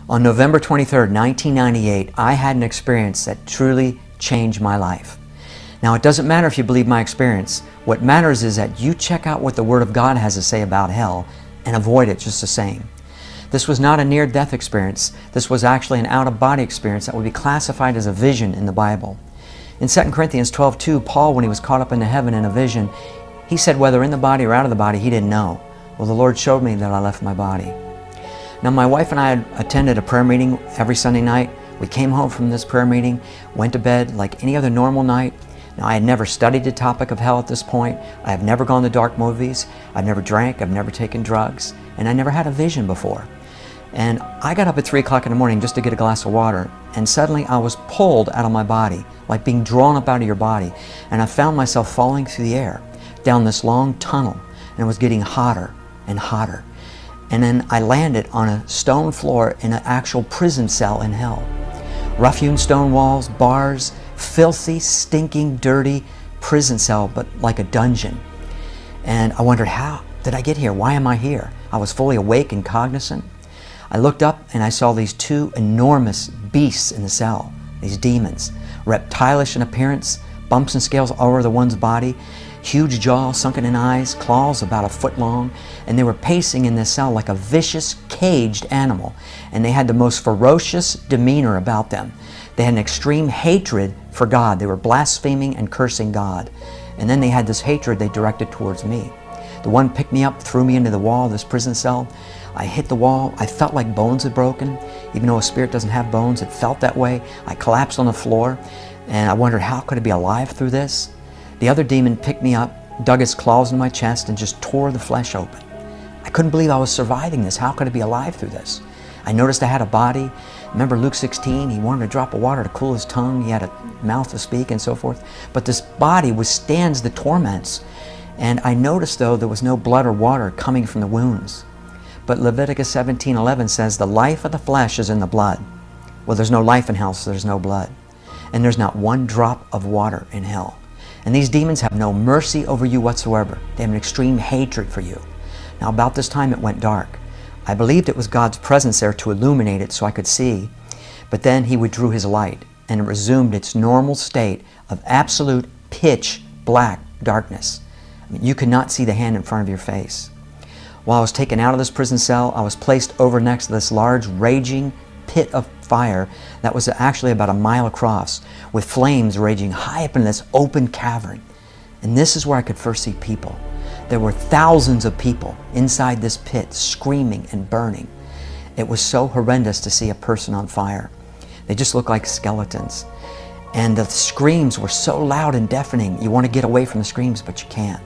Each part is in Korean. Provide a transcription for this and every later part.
On November 23rd, 1998, I had an experience that truly changed my life. Now, it doesn't matter if you believe my experience. What matters is that you check out what the Word of God has to say about hell and avoid it just the same. This was not a near-death experience. This was actually an out-of-body experience that would be classified as a vision in the Bible. In 2 Corinthians 12:2, Paul, when he was caught up into heaven in a vision, he said whether in the body or out of the body, he didn't know. Well, the Lord showed me that I left my body. Now, my wife and I had attended a prayer meeting every Sunday night. We came home from this prayer meeting, went to bed like any other normal night. Now, I had never studied the topic of hell at this point. I have never gone to dark movies. I've never drank. I've never taken drugs. And I never had a vision before. And I got up at 3 o'clock in the morning just to get a glass of water. And suddenly I was pulled out of my body, like being drawn up out of your body. And I found myself falling through the air down this long tunnel. And it was getting hotter and hotter. And then I landed on a stone floor in an actual prison cell in hell. Rough-hewn stone walls, bars, filthy, stinking, dirty prison cell, but like a dungeon. And I wondered, how did I get here? Why am I here? I was fully awake and cognizant. I looked up and I saw these two enormous beasts in the cell, these demons, reptilish in appearance, bumps and scales all over the one's body, huge jaw, sunken in eyes, claws about a foot long, and they were pacing in this cell like a vicious, caged animal. And they had the most ferocious demeanor about them. They had an extreme hatred for God. They were blaspheming and cursing God. And then they had this hatred they directed towards me. The one picked me up, threw me into the wall of this prison cell. I hit the wall. I felt like bones had broken. Even though a spirit doesn't have bones, it felt that way. I collapsed on the floor, and I wondered, how could I be alive through this? The other demon picked me up, dug his claws in my chest, and just tore the flesh open. I couldn't believe I was surviving this. How could I be alive through this? I noticed I had a body. Remember Luke 16? He wanted a drop of water to cool his tongue. He had a mouth to speak and so forth. But this body withstands the torments. And I noticed, though, there was no blood or water coming from the wounds. But Leviticus 17:11 says, the life of the flesh is in the blood. Well, there's no life in hell, so there's no blood. And there's not one drop of water in hell. And these demons have no mercy over you whatsoever. They have an extreme hatred for you. Now, about this time, it went dark. I believed it was God's presence there to illuminate it so I could see. But then He withdrew His light, and it resumed its normal state of absolute pitch black darkness. I mean, you could not see the hand in front of your face. While I was taken out of this prison cell, I was placed over next to this large, raging pit of fire that was actually about a mile across, with flames raging high up in this open cavern. And this is where I could first see people. There were thousands of people inside this pit, screaming and burning. It was so horrendous to see a person on fire. They just looked like skeletons. And the screams were so loud and deafening, you want to get away from the screams, but you can't.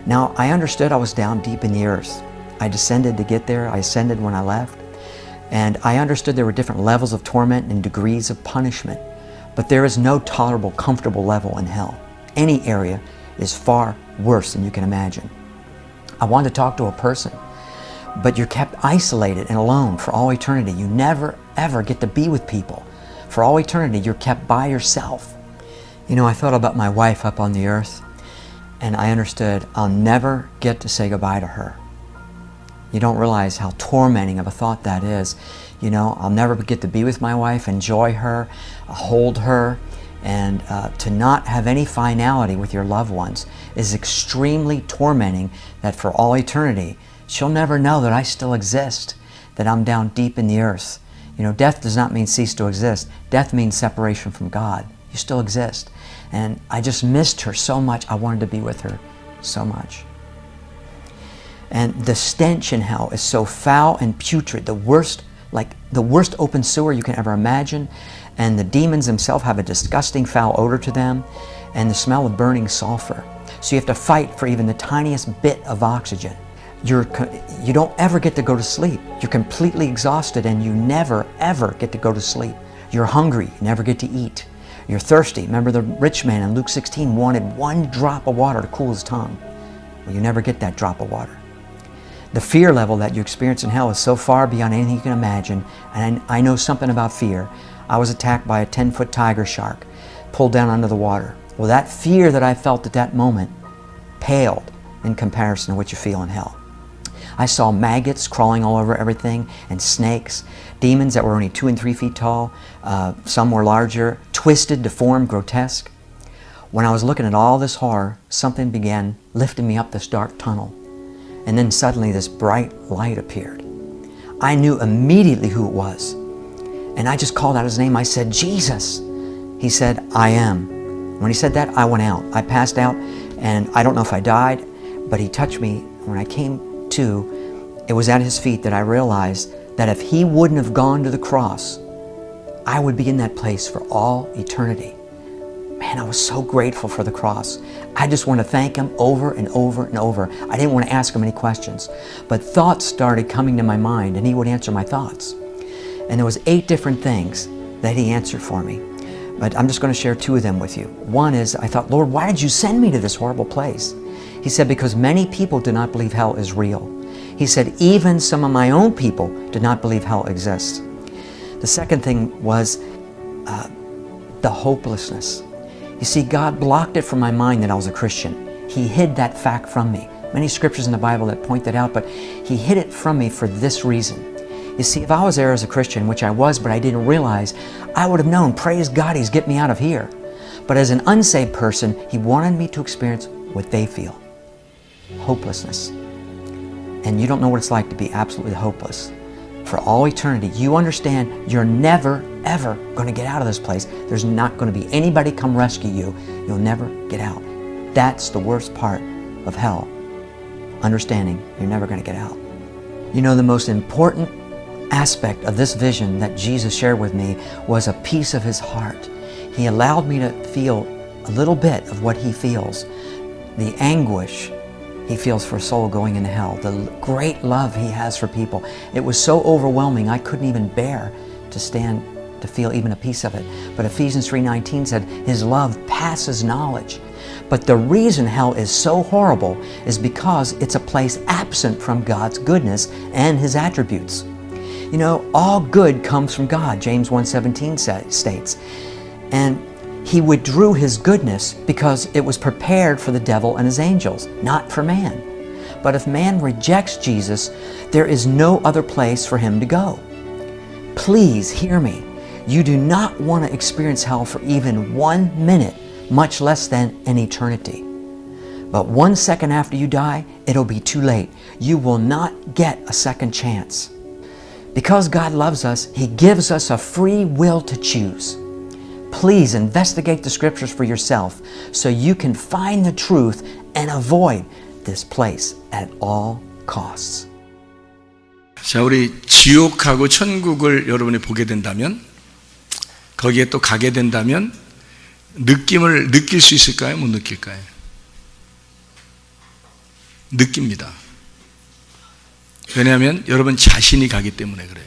Now, I understood I was down deep in the earth. I descended to get there. I ascended when I left. And I understood there were different levels of torment and degrees of punishment. But there is no tolerable, comfortable level in hell. Any area is far worse than you can imagine. I wanted to talk to a person, but you're kept isolated and alone for all eternity. You never, ever get to be with people. For all eternity, you're kept by yourself. You know, I thought about my wife up on the earth, and I understood I'll never get to say goodbye to her. You don't realize how tormenting of a thought that is. You know, I'll never get to be with my wife, enjoy her, hold her, and to not have any finality with your loved ones is extremely tormenting, that for all eternity, she'll never know that I still exist, that I'm down deep in the earth. You know, death does not mean cease to exist. Death means separation from God. You still exist. And I just missed her so much. I wanted to be with her so much. And the stench in hell is so foul and putrid, the worst, like the worst open sewer you can ever imagine. And the demons themselves have a disgusting foul odor to them, and the smell of burning sulfur. So you have to fight for even the tiniest bit of oxygen. You don't ever get to go to sleep. You're completely exhausted, and you never, ever get to go to sleep. You're hungry, you never get to eat. You're thirsty. Remember the rich man in Luke 16 wanted one drop of water to cool his tongue. Well, you never get that drop of water. The fear level that you experience in hell is so far beyond anything you can imagine, and I know something about fear. I was attacked by a 10-foot tiger shark, pulled down under the water. Well, that fear that I felt at that moment paled in comparison to what you feel in hell. I saw maggots crawling all over everything and snakes, demons that were only 2 and 3 feet tall, some were larger, twisted, deformed, grotesque. When I was looking at all this horror, something began lifting me up this dark tunnel. And then suddenly this bright light appeared. I knew immediately who it was. And I just called out his name. I said, Jesus. He said, I am. When he said that, I went out. I passed out, and I don't know if I died, but he touched me. When I came to, it was at his feet that I realized that if he wouldn't have gone to the cross, I would be in that place for all eternity. Man, I was so grateful for the cross. I just want to thank him over and over and over. I didn't want to ask him any questions, but thoughts started coming to my mind, and he would answer my thoughts. And there was 8 different things that he answered for me. But I'm just going to share 2 of them with you. One is, I thought, Lord, why did you send me to this horrible place? He said, because many people do not believe hell is real. He said, even some of my own people did not believe hell exists. The second thing was the hopelessness. You see, God blocked it from my mind that I was a Christian. He hid that fact from me. Many scriptures in the Bible that point that out, but he hid it from me for this reason. You see, if I was there as a Christian, which I was, but I didn't realize, I would have known, praise God, he's getting me out of here. But as an unsaved person, he wanted me to experience what they feel. Hopelessness. And you don't know what it's like to be absolutely hopeless. For all eternity, you understand you're never, ever going to get out of this place. There's not going to be anybody come rescue you. You'll never get out. That's the worst part of hell. Understanding you're never going to get out. You know, the most important aspect of this vision that Jesus shared with me was a piece of his heart. He allowed me to feel a little bit of what he feels. The anguish he feels for a soul going into hell. The great love he has for people. It was so overwhelming I couldn't even bear to stand to feel even a piece of it. But Ephesians 3:19 said his love passes knowledge. But the reason hell is so horrible is because it's a place absent from God's goodness and his attributes. You know, all good comes from God, James 1:17 states. And he withdrew his goodness because it was prepared for the devil and his angels, not for man. But if man rejects Jesus, there is no other place for him to go. Please hear me. You do not want to experience hell for even 1 minute, much less than an eternity. But 1 second after you die, it'll be too late. You will not get a second chance. Because God loves us, he gives us a free will to choose. Please investigate the scriptures for yourself so you can find the truth and avoid this place at all costs. 자, 우리 지옥하고 천국을 여러분이 보게 된다면, 거기에 또 가게 된다면 느낌을 느낄 수 있을까요? 못 느낄까요? 느낍니다. 왜냐하면 여러분 자신이 가기 때문에 그래요.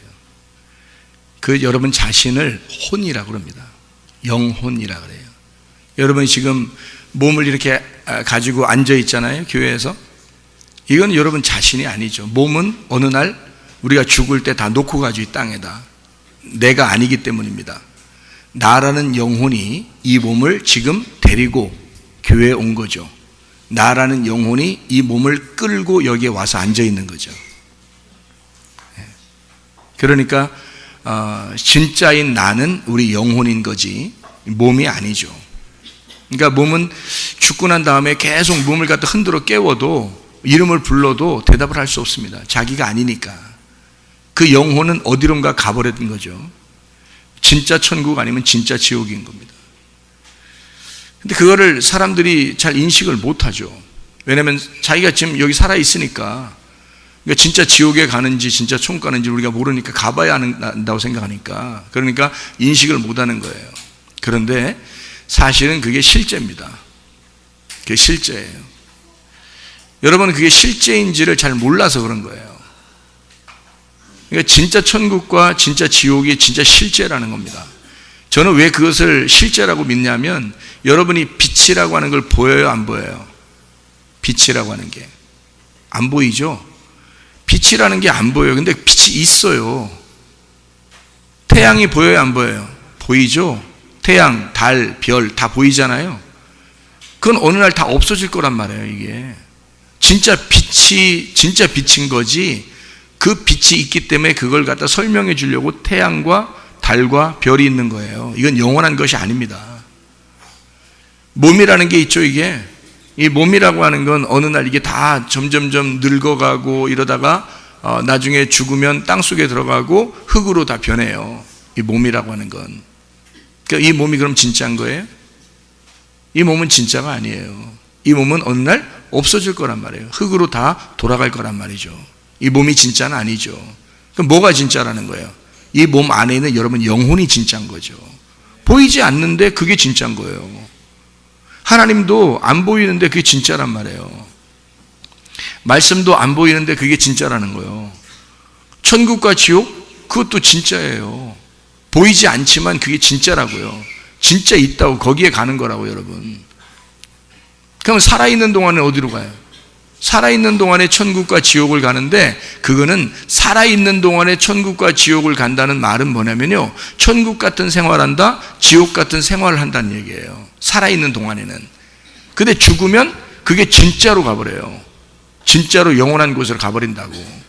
그 여러분 자신을 혼이라고 합니다. 영혼이라 그래요. 여러분이 지금 몸을 이렇게 가지고 앉아 있잖아요, 교회에서. 이건 여러분 자신이 아니죠. 몸은 어느 날 우리가 죽을 때 다 놓고 가죠, 이 땅에다. 내가 아니기 때문입니다. 나라는 영혼이 이 몸을 지금 데리고 교회에 온 거죠. 나라는 영혼이 이 몸을 끌고 여기에 와서 앉아 있는 거죠. 그러니까 진짜인 나는 우리 영혼인 거지 몸이 아니죠. 그러니까 몸은 죽고 난 다음에 계속 몸을 갖다 흔들어 깨워도 이름을 불러도 대답을 할 수 없습니다. 자기가 아니니까. 그 영혼은 어디론가 가버린 거죠. 진짜 천국 아니면 진짜 지옥인 겁니다. 근데 그거를 사람들이 잘 인식을 못하죠. 왜냐하면 자기가 지금 여기 살아있으니까, 그러니까 진짜 지옥에 가는지 진짜 천국 가는지 우리가 모르니까 가봐야 한다고 생각하니까, 그러니까 인식을 못하는 거예요. 그런데 사실은 그게 실제입니다. 그게 실제예요. 여러분은 그게 실제인지를 잘 몰라서 그런 거예요. 그러니까 진짜 천국과 진짜 지옥이 진짜 실제라는 겁니다. 저는 왜 그것을 실제라고 믿냐면, 여러분이 빛이라고 하는 걸 보여요, 안 보여요? 빛이라고 하는 게 안 보이죠? 빛이라는 게 안 보여요. 근데 빛이 있어요. 태양이 보여요, 안 보여요? 보이죠? 태양, 달, 별 다 보이잖아요. 그건 어느 날 다 없어질 거란 말이에요, 이게. 진짜 빛인 거지, 그 빛이 있기 때문에 그걸 갖다 설명해 주려고 태양과 달과 별이 있는 거예요. 이건 영원한 것이 아닙니다. 몸이라는 게 있죠. 이게 이 몸이라고 하는 건 어느 날 이게 다 점점점 늙어가고 이러다가 나중에 죽으면 땅속에 들어가고 흙으로 다 변해요. 이 몸이라고 하는 건. 그러니까 이 몸이 그럼 진짜인 거예요? 이 몸은 진짜가 아니에요. 이 몸은 어느 날 없어질 거란 말이에요. 흙으로 다 돌아갈 거란 말이죠. 이 몸이 진짜는 아니죠. 그럼 뭐가 진짜라는 거예요? 이 몸 안에 있는 여러분 영혼이 진짜인 거죠. 보이지 않는데 그게 진짜인 거예요. 하나님도 안 보이는데 그게 진짜란 말이에요. 말씀도 안 보이는데 그게 진짜라는 거예요. 천국과 지옥, 그것도 진짜예요. 보이지 않지만 그게 진짜라고요. 진짜 있다고, 거기에 가는 거라고, 여러분. 그럼 살아있는 동안에 어디로 가요? 살아있는 동안에 천국과 지옥을 가는데, 그거는 살아있는 동안에 천국과 지옥을 간다는 말은 뭐냐면요, 천국 같은 생활한다, 지옥 같은 생활을 한다는 얘기예요. 살아있는 동안에는. 근데 죽으면 그게 진짜로 가버려요. 진짜로 영원한 곳으로 가버린다고.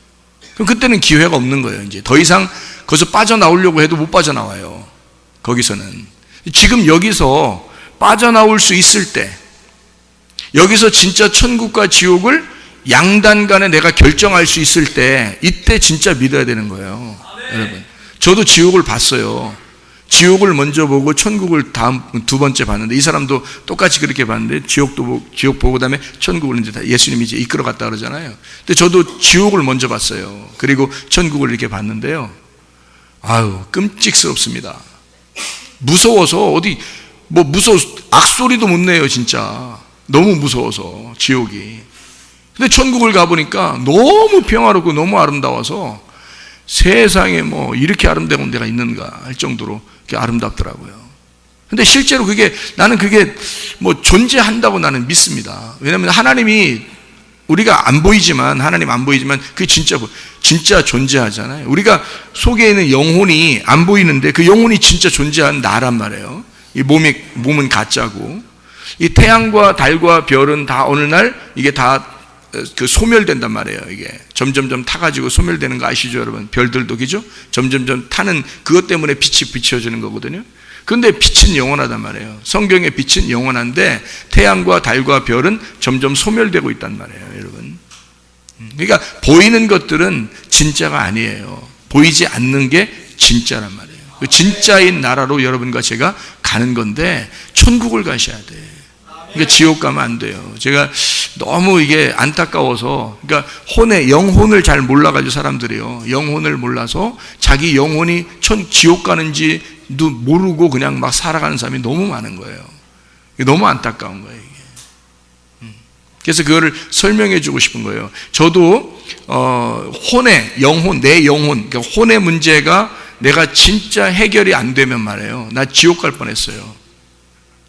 그럼 그때는 기회가 없는 거예요. 이제 더 이상 거기서 빠져나오려고 해도 못 빠져나와요. 거기서는. 지금 여기서 빠져나올 수 있을 때, 여기서 진짜 천국과 지옥을 양단간에 내가 결정할 수 있을 때, 이때 진짜 믿어야 되는 거예요. 여러분, 저도 지옥을 봤어요. 지옥을 먼저 보고 천국을 다음 두 번째 봤는데, 이 사람도 똑같이 그렇게 봤는데, 지옥 보고 그다음에 천국을 이제 예수님이 이제 이끌어 갔다 그러잖아요. 근데 저도 지옥을 먼저 봤어요. 그리고 천국을 이렇게 봤는데요, 아유, 끔찍스럽습니다. 무서워서 어디 악소리도 못 내요. 진짜 너무 무서워서, 지옥이. 근데 천국을 가보니까 너무 평화롭고 너무 아름다워서, 세상에 뭐 이렇게 아름다운 데가 있는가 할 정도로 아름답더라고요. 근데 실제로 나는 그게 뭐 존재한다고 나는 믿습니다. 왜냐하면 하나님이, 우리가 안 보이지만, 하나님 안 보이지만 그게 진짜 존재하잖아요. 우리가 속에 있는 영혼이 안 보이는데 그 영혼이 진짜 존재하는 나란 말이에요. 이 몸은 가짜고, 이 태양과 달과 별은 다 어느 날 이게 다 소멸된단 말이에요. 이게 점점점 타가지고 소멸되는 거 아시죠, 여러분? 별들도 그죠? 점점점 타는 그것 때문에 빛이 비춰지는 거거든요. 그런데 빛은 영원하단 말이에요. 성경의 빛은 영원한데 태양과 달과 별은 점점 소멸되고 있단 말이에요, 여러분. 그러니까 보이는 것들은 진짜가 아니에요. 보이지 않는 게 진짜란 말이에요. 그 진짜인 나라로 여러분과 제가 가는 건데, 천국을 가셔야 돼. 그러니까 지옥 가면 안 돼요. 제가 너무 이게 안타까워서, 그러니까 영혼을 잘 몰라가지고 사람들이요, 영혼을 몰라서 자기 영혼이 지옥 가는지도 모르고 그냥 막 살아가는 사람이 너무 많은 거예요. 너무 안타까운 거예요, 이게. 그래서 그거를 설명해 주고 싶은 거예요. 저도 내 영혼, 그러니까 혼의 문제가 내가 진짜 해결이 안 되면 말이에요, 나 지옥 갈 뻔했어요.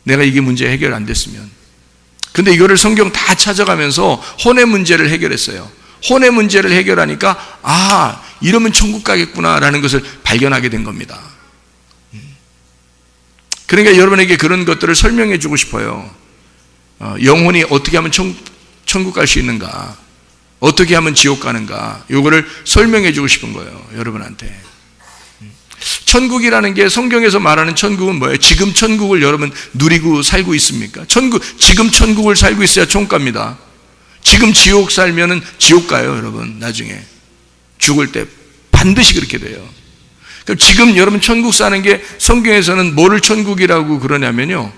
내가 이게 문제 해결 안 됐으면. 근데 이거를 성경 다 찾아가면서 혼의 문제를 해결했어요. 혼의 문제를 해결하니까, 아, 이러면 천국 가겠구나라는 것을 발견하게 된 겁니다. 그러니까 여러분에게 그런 것들을 설명해 주고 싶어요. 영혼이 어떻게 하면 천국 갈 수 있는가, 어떻게 하면 지옥 가는가, 이거를 설명해 주고 싶은 거예요, 여러분한테. 천국이라는 게, 성경에서 말하는 천국은 뭐예요? 지금 천국을 여러분 누리고 살고 있습니까? 지금 천국을 살고 있어야 천국 갑니다. 지금 지옥 살면은 지옥 가요, 여러분. 나중에 죽을 때 반드시 그렇게 돼요. 그럼 지금 여러분 천국 사는 게, 성경에서는 뭐를 천국이라고 그러냐면요,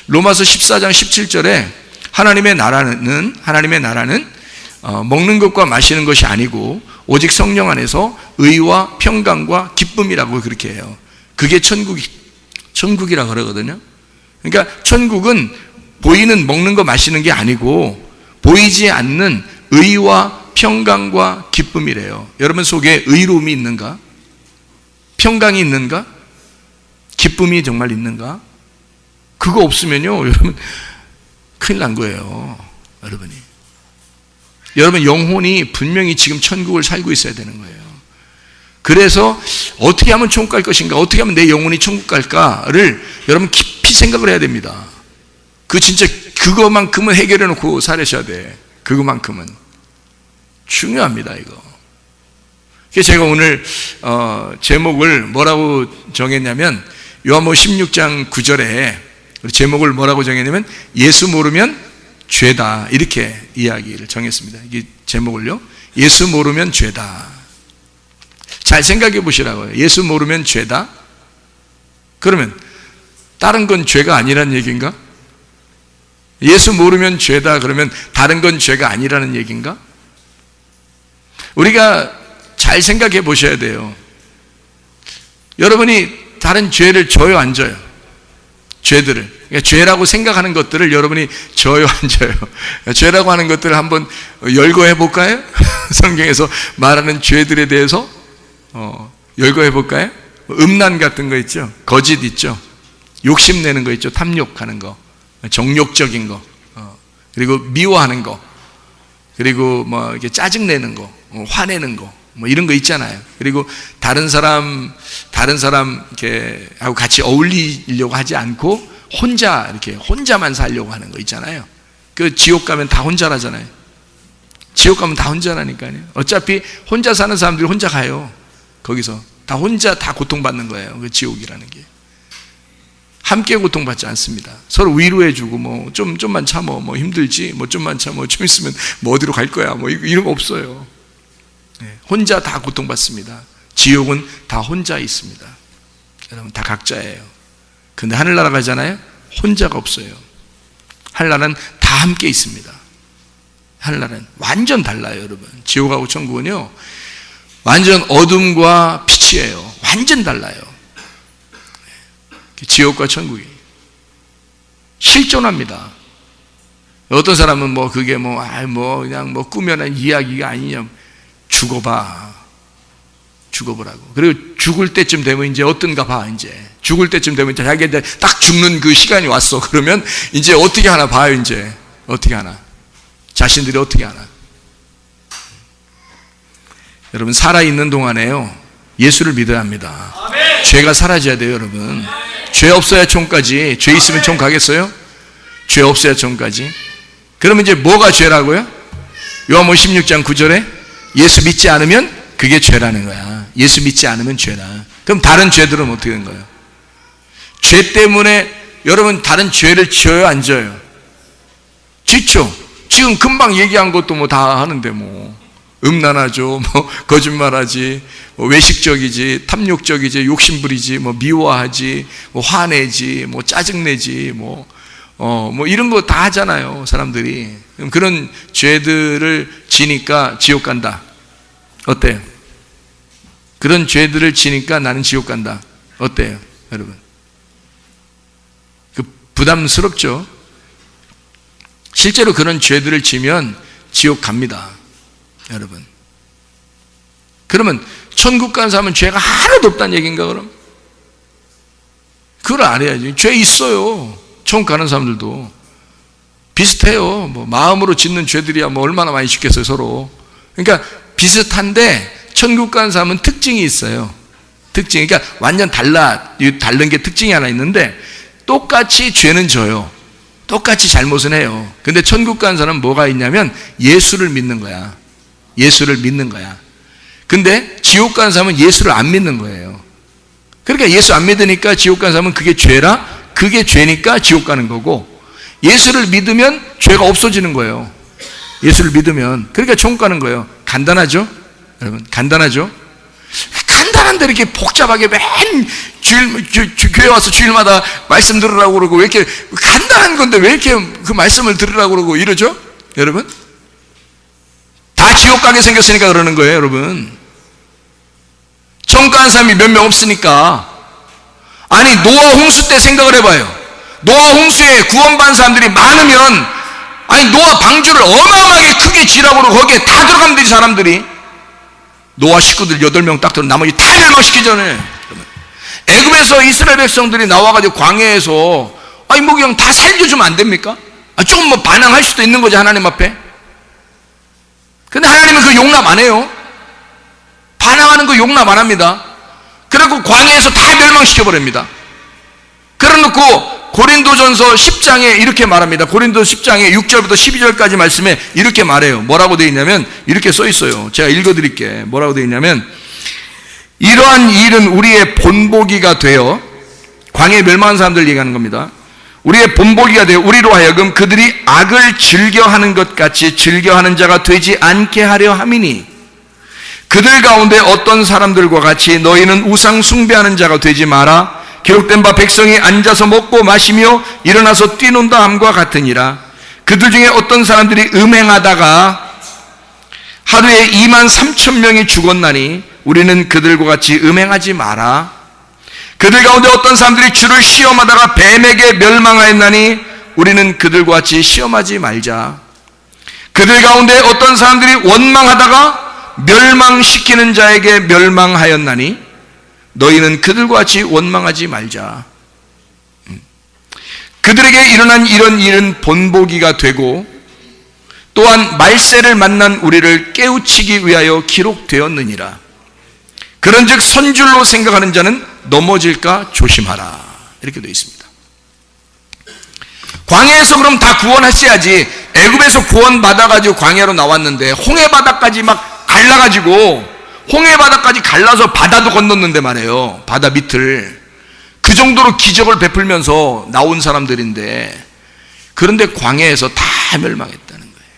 로마서 14장 17절에 하나님의 나라는 먹는 것과 마시는 것이 아니고 오직 성령 안에서 의와 평강과 기쁨이라고 그렇게 해요. 그게 천국이라고 그러거든요. 그러니까 천국은 보이는 먹는 거 마시는 게 아니고 보이지 않는 의와 평강과 기쁨이래요. 여러분 속에 의로움이 있는가? 평강이 있는가? 기쁨이 정말 있는가? 그거 없으면요, 여러분 큰일 난 거예요, 여러분이. 여러분 영혼이 분명히 지금 천국을 살고 있어야 되는 거예요. 그래서 어떻게 하면 천국 갈 것인가, 어떻게 하면 내 영혼이 천국 갈까를 여러분 깊이 생각을 해야 됩니다. 진짜 그것만큼은 해결해 놓고 살으셔야 돼. 그것만큼은 중요합니다, 이거. 그래서 제가 오늘 제목을 뭐라고 정했냐면 요한복음 16장 9절에 제목을 뭐라고 정했냐면 예수 모르면 죄다, 이렇게 이야기를 정했습니다. 이 제목을요, 예수 모르면 죄다. 잘 생각해 보시라고요. 예수 모르면 죄다? 그러면 다른 건 죄가 아니라는 얘기인가? 예수 모르면 죄다 그러면 다른 건 죄가 아니라는 얘기인가? 우리가 잘 생각해 보셔야 돼요. 여러분이 다른 죄를 져요, 안 져요? 죄들을. 그러니까 죄라고 생각하는 것들을 여러분이 져요, 안 져요? 죄라고 하는 것들을 한번 열거해 볼까요? 성경에서 말하는 죄들에 대해서 열거해 볼까요? 음란 같은 거 있죠? 거짓 있죠? 욕심내는 거 있죠? 탐욕하는 거, 정욕적인 거, 그리고 미워하는 거, 그리고 뭐 이렇게 짜증내는 거, 화내는 거, 뭐 이런 거 있잖아요. 그리고 다른 사람 이렇게 하고 같이 어울리려고 하지 않고 혼자만 살려고 하는 거 있잖아요. 그 지옥 가면 다 혼자라잖아요. 지옥 가면 다 혼자라니까요. 어차피 혼자 사는 사람들이 혼자 가요. 거기서 다 혼자 다 고통받는 거예요. 그 지옥이라는 게. 함께 고통받지 않습니다. 서로 위로해주고 뭐 좀만 참어, 뭐 힘들지, 뭐 좀만 참어, 좀 있으면 뭐 어디로 갈 거야, 뭐 이런 거 없어요. 혼자 다 고통받습니다. 지옥은 다 혼자 있습니다. 여러분 다 각자예요. 근데 하늘나라 가잖아요. 혼자가 없어요. 하늘나라는 다 함께 있습니다. 하늘나라는 완전 달라요, 여러분. 지옥하고 천국은요, 완전 어둠과 빛이에요. 완전 달라요. 지옥과 천국이 실존합니다. 어떤 사람은 뭐 그게 그냥 꾸며낸 이야기가 아니냐. 죽어보라고. 그리고 죽을 때쯤 되면 이제 어떤가 봐. 이제 죽을 때쯤 되면 이제 자기가 딱 죽는 그 시간이 왔어. 그러면 이제 어떻게 하나 봐요. 이제 어떻게 하나, 자신들이 어떻게 하나. 여러분 살아있는 동안에요, 예수를 믿어야 합니다. 아멘. 죄가 사라져야 돼요, 여러분. 죄 없어야 총까지. 죄 있으면 총 가겠어요? 죄 없어야 총까지. 그러면 이제 뭐가 죄라고요? 요한복음 16장 9절에 예수 믿지 않으면 그게 죄라는 거야. 예수 믿지 않으면 죄다. 그럼 다른 죄들은 어떻게 된 거예요? 죄 때문에 여러분 다른 죄를 지어요, 안 지어요? 짓죠. 지금 금방 얘기한 것도 뭐 다 하는데 뭐 음란하죠, 뭐 거짓말하지, 뭐 외식적이지, 탐욕적이지, 욕심부리지, 뭐 미워하지, 뭐 화내지, 뭐 짜증내지, 뭐 이런 거 다 하잖아요, 사람들이. 그럼 그런 죄들을 지니까 지옥 간다. 어때요? 그런 죄들을 지니까 나는 지옥 간다. 어때요, 여러분? 부담스럽죠? 실제로 그런 죄들을 지면 지옥 갑니다, 여러분. 그러면 천국 가는 사람은 죄가 하나도 없다는 얘기인가, 그럼? 그걸 알아야지. 죄 있어요. 천국 가는 사람들도 비슷해요. 뭐 마음으로 짓는 죄들이야 뭐 얼마나 많이 짓겠어요, 서로. 그러니까 비슷한데 천국 가는 사람은 특징이 있어요. 특징. 그러니까 완전 다른 게 특징이 하나 있는데 똑같이 죄는 져요. 똑같이 잘못은 해요. 근데 천국 가는 사람은 뭐가 있냐면 예수를 믿는 거야. 예수를 믿는 거야. 근데 지옥 가는 사람은 예수를 안 믿는 거예요. 그러니까 예수 안 믿으니까 지옥 가는 사람은 그게 죄라, 그게 죄니까 지옥 가는 거고, 예수를 믿으면 죄가 없어지는 거예요. 예수를 믿으면. 그러니까 천국 가는 거예요. 간단하죠? 여러분 간단하죠? 간단한데 이렇게 복잡하게 맨 교회 와서 주일마다 말씀 들으라고 그러고, 왜 이렇게 간단한 건데 왜 이렇게 그 말씀을 들으라고 그러고 이러죠? 여러분 다 지옥 가게 생겼으니까 그러는 거예요, 여러분. 천국 가는 사람이 몇 명 없으니까. 아니 노아 홍수 때 생각을 해봐요. 노아 홍수에 구원받은 사람들이 많으면, 아니 노아 방주를 어마어마하게 크게 지라고 그러고 거기에 다 들어가면 되지, 사람들이. 노아 식구들 8명 딱 들어, 나머지 다 멸망시키기 전에. 애굽에서 이스라엘 백성들이 나와가지고 광야에서 아니 뭐 그냥 다 살려주면 안 됩니까? 조금 뭐 반항할 수도 있는 거지, 하나님 앞에. 근데 하나님은 그 용납 안 해요. 반항하는 거 용납 안 합니다. 그래갖고 광야에서 다 멸망시켜버립니다. 그래놓고 고린도전서 10장에 이렇게 말합니다. 고린도 10장에 6절부터 12절까지 말씀에 이렇게 말해요. 뭐라고 되어 있냐면 이렇게 써 있어요. 제가 읽어드릴게. 뭐라고 되어 있냐면 이러한 일은 우리의 본보기가 되어, 광야에 멸망한 사람들 얘기하는 겁니다. 우리의 본보기가 되어 우리로 하여금 그들이 악을 즐겨하는 것 같이 즐겨하는 자가 되지 않게 하려 함이니, 그들 가운데 어떤 사람들과 같이 너희는 우상 숭배하는 자가 되지 마라. 기록된 바 백성이 앉아서 먹고 마시며 일어나서 뛰논다 함과 같으니라. 그들 중에 어떤 사람들이 음행하다가 하루에 23,000명이 죽었나니 우리는 그들과 같이 음행하지 마라. 그들 가운데 어떤 사람들이 주를 시험하다가 뱀에게 멸망하였나니 우리는 그들과 같이 시험하지 말자. 그들 가운데 어떤 사람들이 원망하다가 멸망시키는 자에게 멸망하였나니 너희는 그들과 같이 원망하지 말자. 그들에게 일어난 이런 일은 본보기가 되고 또한 말세를 만난 우리를 깨우치기 위하여 기록되었느니라. 그런즉 선줄로 생각하는 자는 넘어질까 조심하라. 이렇게 되어 있습니다. 광야에서 그럼 다 구원했어야지. 애굽에서 구원받아가지고 광야로 나왔는데 홍해바다까지 막 갈라가지고, 홍해바다까지 갈라서 바다도 건넜는데 말이에요. 바다 밑을. 그 정도로 기적을 베풀면서 나온 사람들인데, 그런데 광야에서 다 멸망했다는 거예요.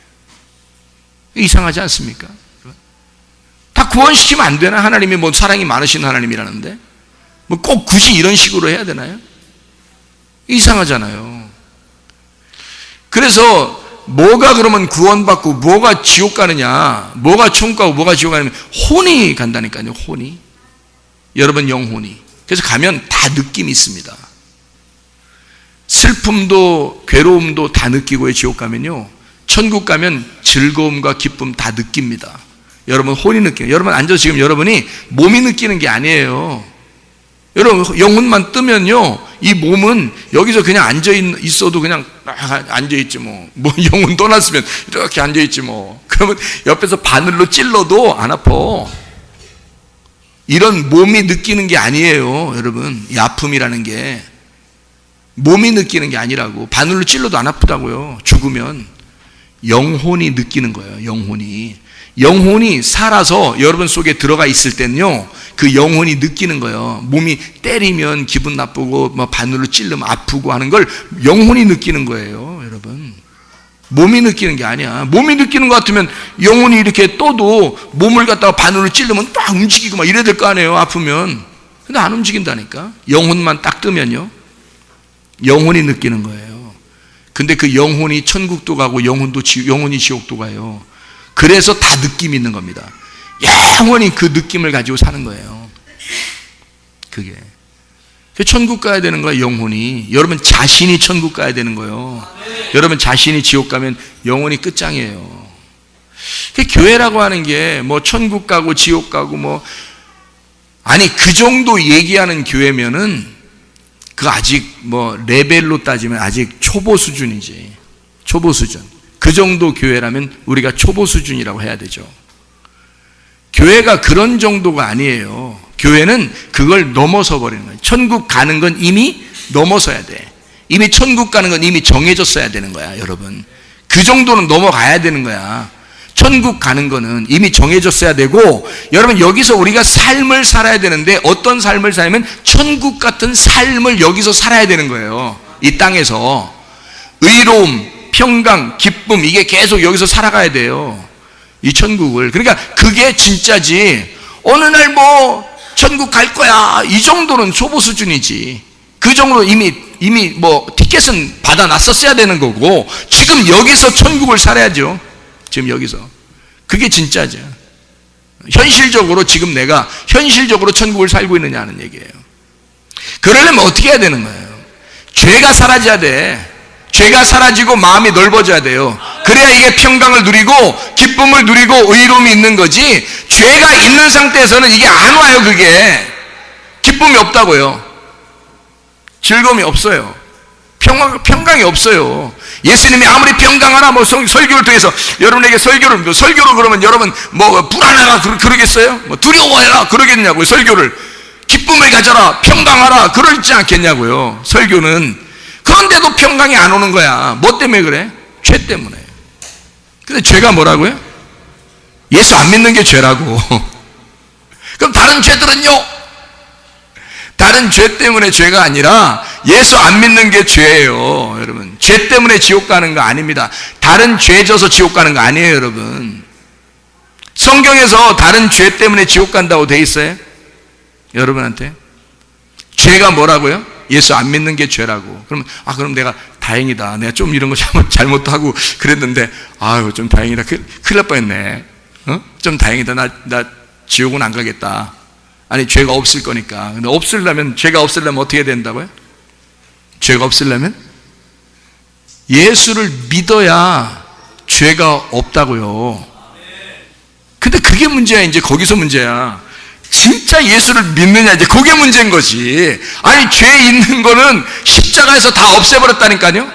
이상하지 않습니까? 다 구원시키면 안 되나? 하나님이 뭐 사랑이 많으신 하나님이라는데 뭐 꼭 굳이 이런 식으로 해야 되나요? 이상하잖아요. 그래서 뭐가 그러면 구원받고 뭐가 지옥 가느냐, 뭐가 천국 가고 뭐가 지옥 가느냐, 혼이 간다니까요. 혼이. 여러분 영혼이. 그래서 가면 다 느낌이 있습니다. 슬픔도 괴로움도 다 느끼고요. 지옥 가면요, 천국 가면 즐거움과 기쁨 다 느낍니다. 여러분 혼이 느껴요. 여러분 앉아서 지금 여러분이 몸이 느끼는 게 아니에요. 여러분 영혼만 뜨면요, 이 몸은 여기서 그냥 앉아 있어도 그냥 앉아 있지 뭐 영혼 떠났으면 이렇게 앉아 있지 뭐. 그러면 옆에서 바늘로 찔러도 안 아파. 이런 몸이 느끼는 게 아니에요. 여러분 이 아픔이라는 게 몸이 느끼는 게 아니라고. 바늘로 찔러도 안 아프다고요. 죽으면 영혼이 느끼는 거예요. 영혼이 살아서 여러분 속에 들어가 있을 때는요, 그 영혼이 느끼는 거예요. 몸이 때리면 기분 나쁘고 뭐 바늘로 찔르면 아프고 하는 걸 영혼이 느끼는 거예요. 여러분 몸이 느끼는 게 아니야. 몸이 느끼는 것 같으면 영혼이 이렇게 떠도 몸을 갖다가 바늘로 찌르면 딱 움직이고 막 이래야 될 거 아니에요. 아프면. 근데 안 움직인다니까. 영혼만 딱 뜨면요, 영혼이 느끼는 거예요. 근데 그 영혼이 천국도 가고 영혼이 지옥도 가요. 그래서 다 느낌이 있는 겁니다. 영원히 그 느낌을 가지고 사는 거예요. 그게 천국 가야 되는 거예요. 영혼이. 여러분 자신이 천국 가야 되는 거예요. 여러분 자신이 지옥 가면 영혼이 끝장이에요. 교회라고 하는 게 뭐 천국 가고 지옥 가고 뭐, 아니 그 정도 얘기하는 교회면은 그 아직 뭐 레벨로 따지면 아직 초보 수준이지. 초보 수준. 그 정도 교회라면 우리가 초보 수준이라고 해야 되죠. 교회가 그런 정도가 아니에요. 교회는 그걸 넘어서 버리는 거예요. 천국 가는 건 이미 넘어서야 돼. 이미 천국 가는 건 이미 정해졌어야 되는 거야. 여러분 그 정도는 넘어가야 되는 거야. 천국 가는 거는 이미 정해졌어야 되고, 여러분 여기서 우리가 삶을 살아야 되는데 어떤 삶을 살면 천국 같은 삶을 여기서 살아야 되는 거예요. 이 땅에서 의로움, 평강, 기쁨, 이게 계속 여기서 살아가야 돼요. 이 천국을. 그러니까 그게 진짜지. 어느 날 뭐 천국 갈 거야, 이 정도는 초보 수준이지. 그 정도로 이미 뭐 티켓은 받아놨었어야 되는 거고, 지금 여기서 천국을 살아야죠. 지금 여기서. 그게 진짜죠. 현실적으로 지금 내가 현실적으로 천국을 살고 있느냐는 얘기예요. 그러려면 어떻게 해야 되는 거예요? 죄가 사라져야 돼. 죄가 사라지고 마음이 넓어져야 돼요. 그래야 이게 평강을 누리고 기쁨을 누리고 의로움이 있는 거지. 죄가 있는 상태에서는 이게 안 와요. 그게 기쁨이 없다고요. 즐거움이 없어요. 평강이 없어요. 예수님이 아무리 평강하라 뭐 설교를 통해서 여러분에게 설교로 그러면 여러분 뭐 불안하라 그러겠어요? 뭐 두려워해라 그러겠냐고요. 설교를 기쁨을 가져라 평강하라 그러지 않겠냐고요. 설교는 그 그런데도 평강이 안 오는 거야. 뭐 때문에 그래? 죄 때문에. 근데 죄가 뭐라고요? 예수 안 믿는 게 죄라고. 그럼 다른 죄들은요? 다른 죄 때문에 죄가 아니라 예수 안 믿는 게 죄예요. 여러분, 죄 때문에 지옥 가는 거 아닙니다. 다른 죄 져서 지옥 가는 거 아니에요. 여러분, 성경에서 다른 죄 때문에 지옥 간다고 돼 있어요? 여러분한테 죄가 뭐라고요? 예수 안 믿는 게 죄라고. 그럼 내가 다행이다. 내가 좀 이런 거 잘못도 하고 그랬는데, 아유, 좀 다행이다. 큰일 날 뻔했네. 좀 다행이다. 나 지옥은 안 가겠다. 아니, 죄가 없을 거니까. 근데 죄가 없으려면 어떻게 된다고요? 죄가 없으려면 예수를 믿어야 죄가 없다고요. 근데 그게 문제야. 이제 거기서 문제야. 진짜 예수를 믿느냐, 이제 그게 문제인 거지. 아니, 죄 있는 거는 십자가에서 다 없애버렸다니까요.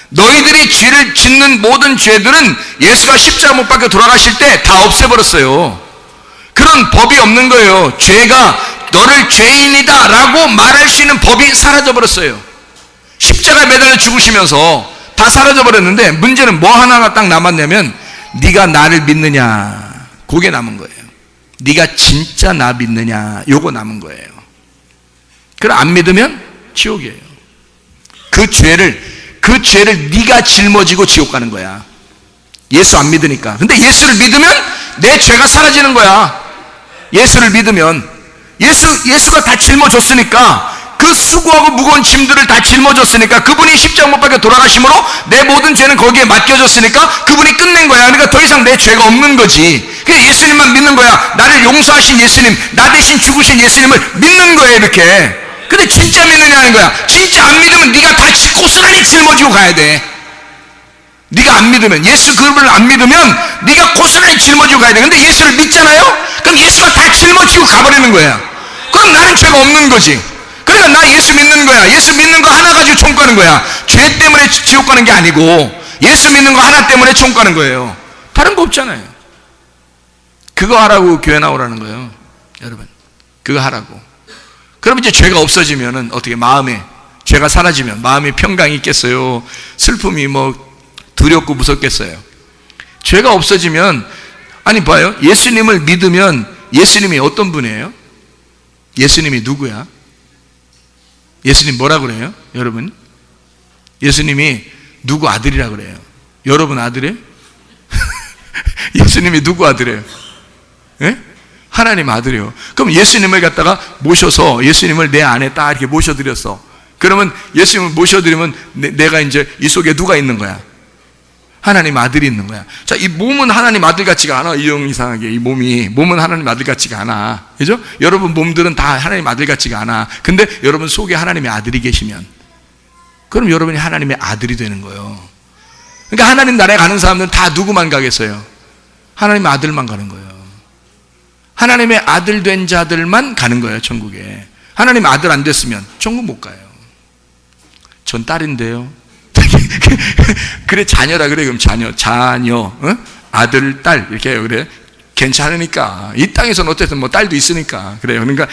너희들이 죄를 짓는 모든 죄들은 예수가 십자가 못 박혀 돌아가실 때 다 없애버렸어요. 그런 법이 없는 거예요. 죄가 너를 죄인이다 라고 말할 수 있는 법이 사라져버렸어요. 십자가에 매달려 죽으시면서 다 사라져버렸는데, 문제는 뭐 하나가 딱 남았냐면, 네가 나를 믿느냐, 그게 남은 거예요. 네가 진짜 나 믿느냐, 요거 남은 거예요. 그럼 안 믿으면 지옥이에요. 그 죄를 네가 짊어지고 지옥 가는 거야. 예수 안 믿으니까. 근데 예수를 믿으면 내 죄가 사라지는 거야. 예수를 믿으면 예수가 다 짊어졌으니까, 그 수고하고 무거운 짐들을 다 짊어졌으니까, 그분이 십자가 못 박혀 돌아가심으로 내 모든 죄는 거기에 맡겨졌으니까 그분이 끝낸 거야. 그러니까 더 이상 내 죄가 없는 거지. 그냥 예수님만 믿는 거야. 나를 용서하신 예수님, 나 대신 죽으신 예수님을 믿는 거예요, 이렇게. 근데 진짜 믿느냐는 거야. 진짜 안 믿으면 네가 다 고스란히 짊어지고 가야 돼. 네가 안 믿으면, 예수 그분을 안 믿으면 네가 고스란히 짊어지고 가야 돼. 근데 예수를 믿잖아요? 그럼 예수가 다 짊어지고 가버리는 거야. 그럼 나는 죄가 없는 거지. 그러니까 나 예수 믿는 거야. 예수 믿는 거 하나 가지고 천국 가는 거야. 죄 때문에 지옥 가는 게 아니고 예수 믿는 거 하나 때문에 천국 가는 거예요. 다른 거 없잖아요. 그거 하라고 교회 나오라는 거예요. 여러분, 그거 하라고. 그럼 이제 죄가 없어지면은 어떻게, 마음에 죄가 사라지면 마음에 평강이 있겠어요? 슬픔이 두렵고 무섭겠어요? 죄가 없어지면, 아니 봐요, 예수님을 믿으면 예수님이 어떤 분이에요? 예수님이 누구야? 예수님 뭐라 그래요? 여러분, 예수님이 누구 아들이라 그래요? 여러분 아들이에요? 예수님이 누구 아들이에요? 예? 하나님 아들이에요. 그럼 예수님을 갖다가 모셔서, 예수님을 내 안에 딱 이렇게 모셔드렸어. 그러면 예수님을 모셔드리면 내가 이제 이 속에 누가 있는 거야? 하나님 아들이 있는 거야. 자, 이 몸은 하나님 아들 같지가 않아. 이상하게 이 몸은 하나님 아들 같지가 않아. 그죠? 여러분 몸들은 다 하나님 아들 같지가 않아. 근데 여러분 속에 하나님의 아들이 계시면, 그럼 여러분이 하나님의 아들이 되는 거예요. 그러니까 하나님 나라에 가는 사람들은 다 누구만 가겠어요? 하나님의 아들만 가는 거예요. 하나님의 아들 된 자들만 가는 거예요, 천국에. 하나님 아들 안 됐으면 천국 못 가요. 전 딸인데요. 그래, 자녀라 그래. 그럼 자녀, 아들, 딸 이렇게 해요. 그래, 괜찮으니까. 이 땅에서는 어쨌든 딸도 있으니까 그래요. 그러니까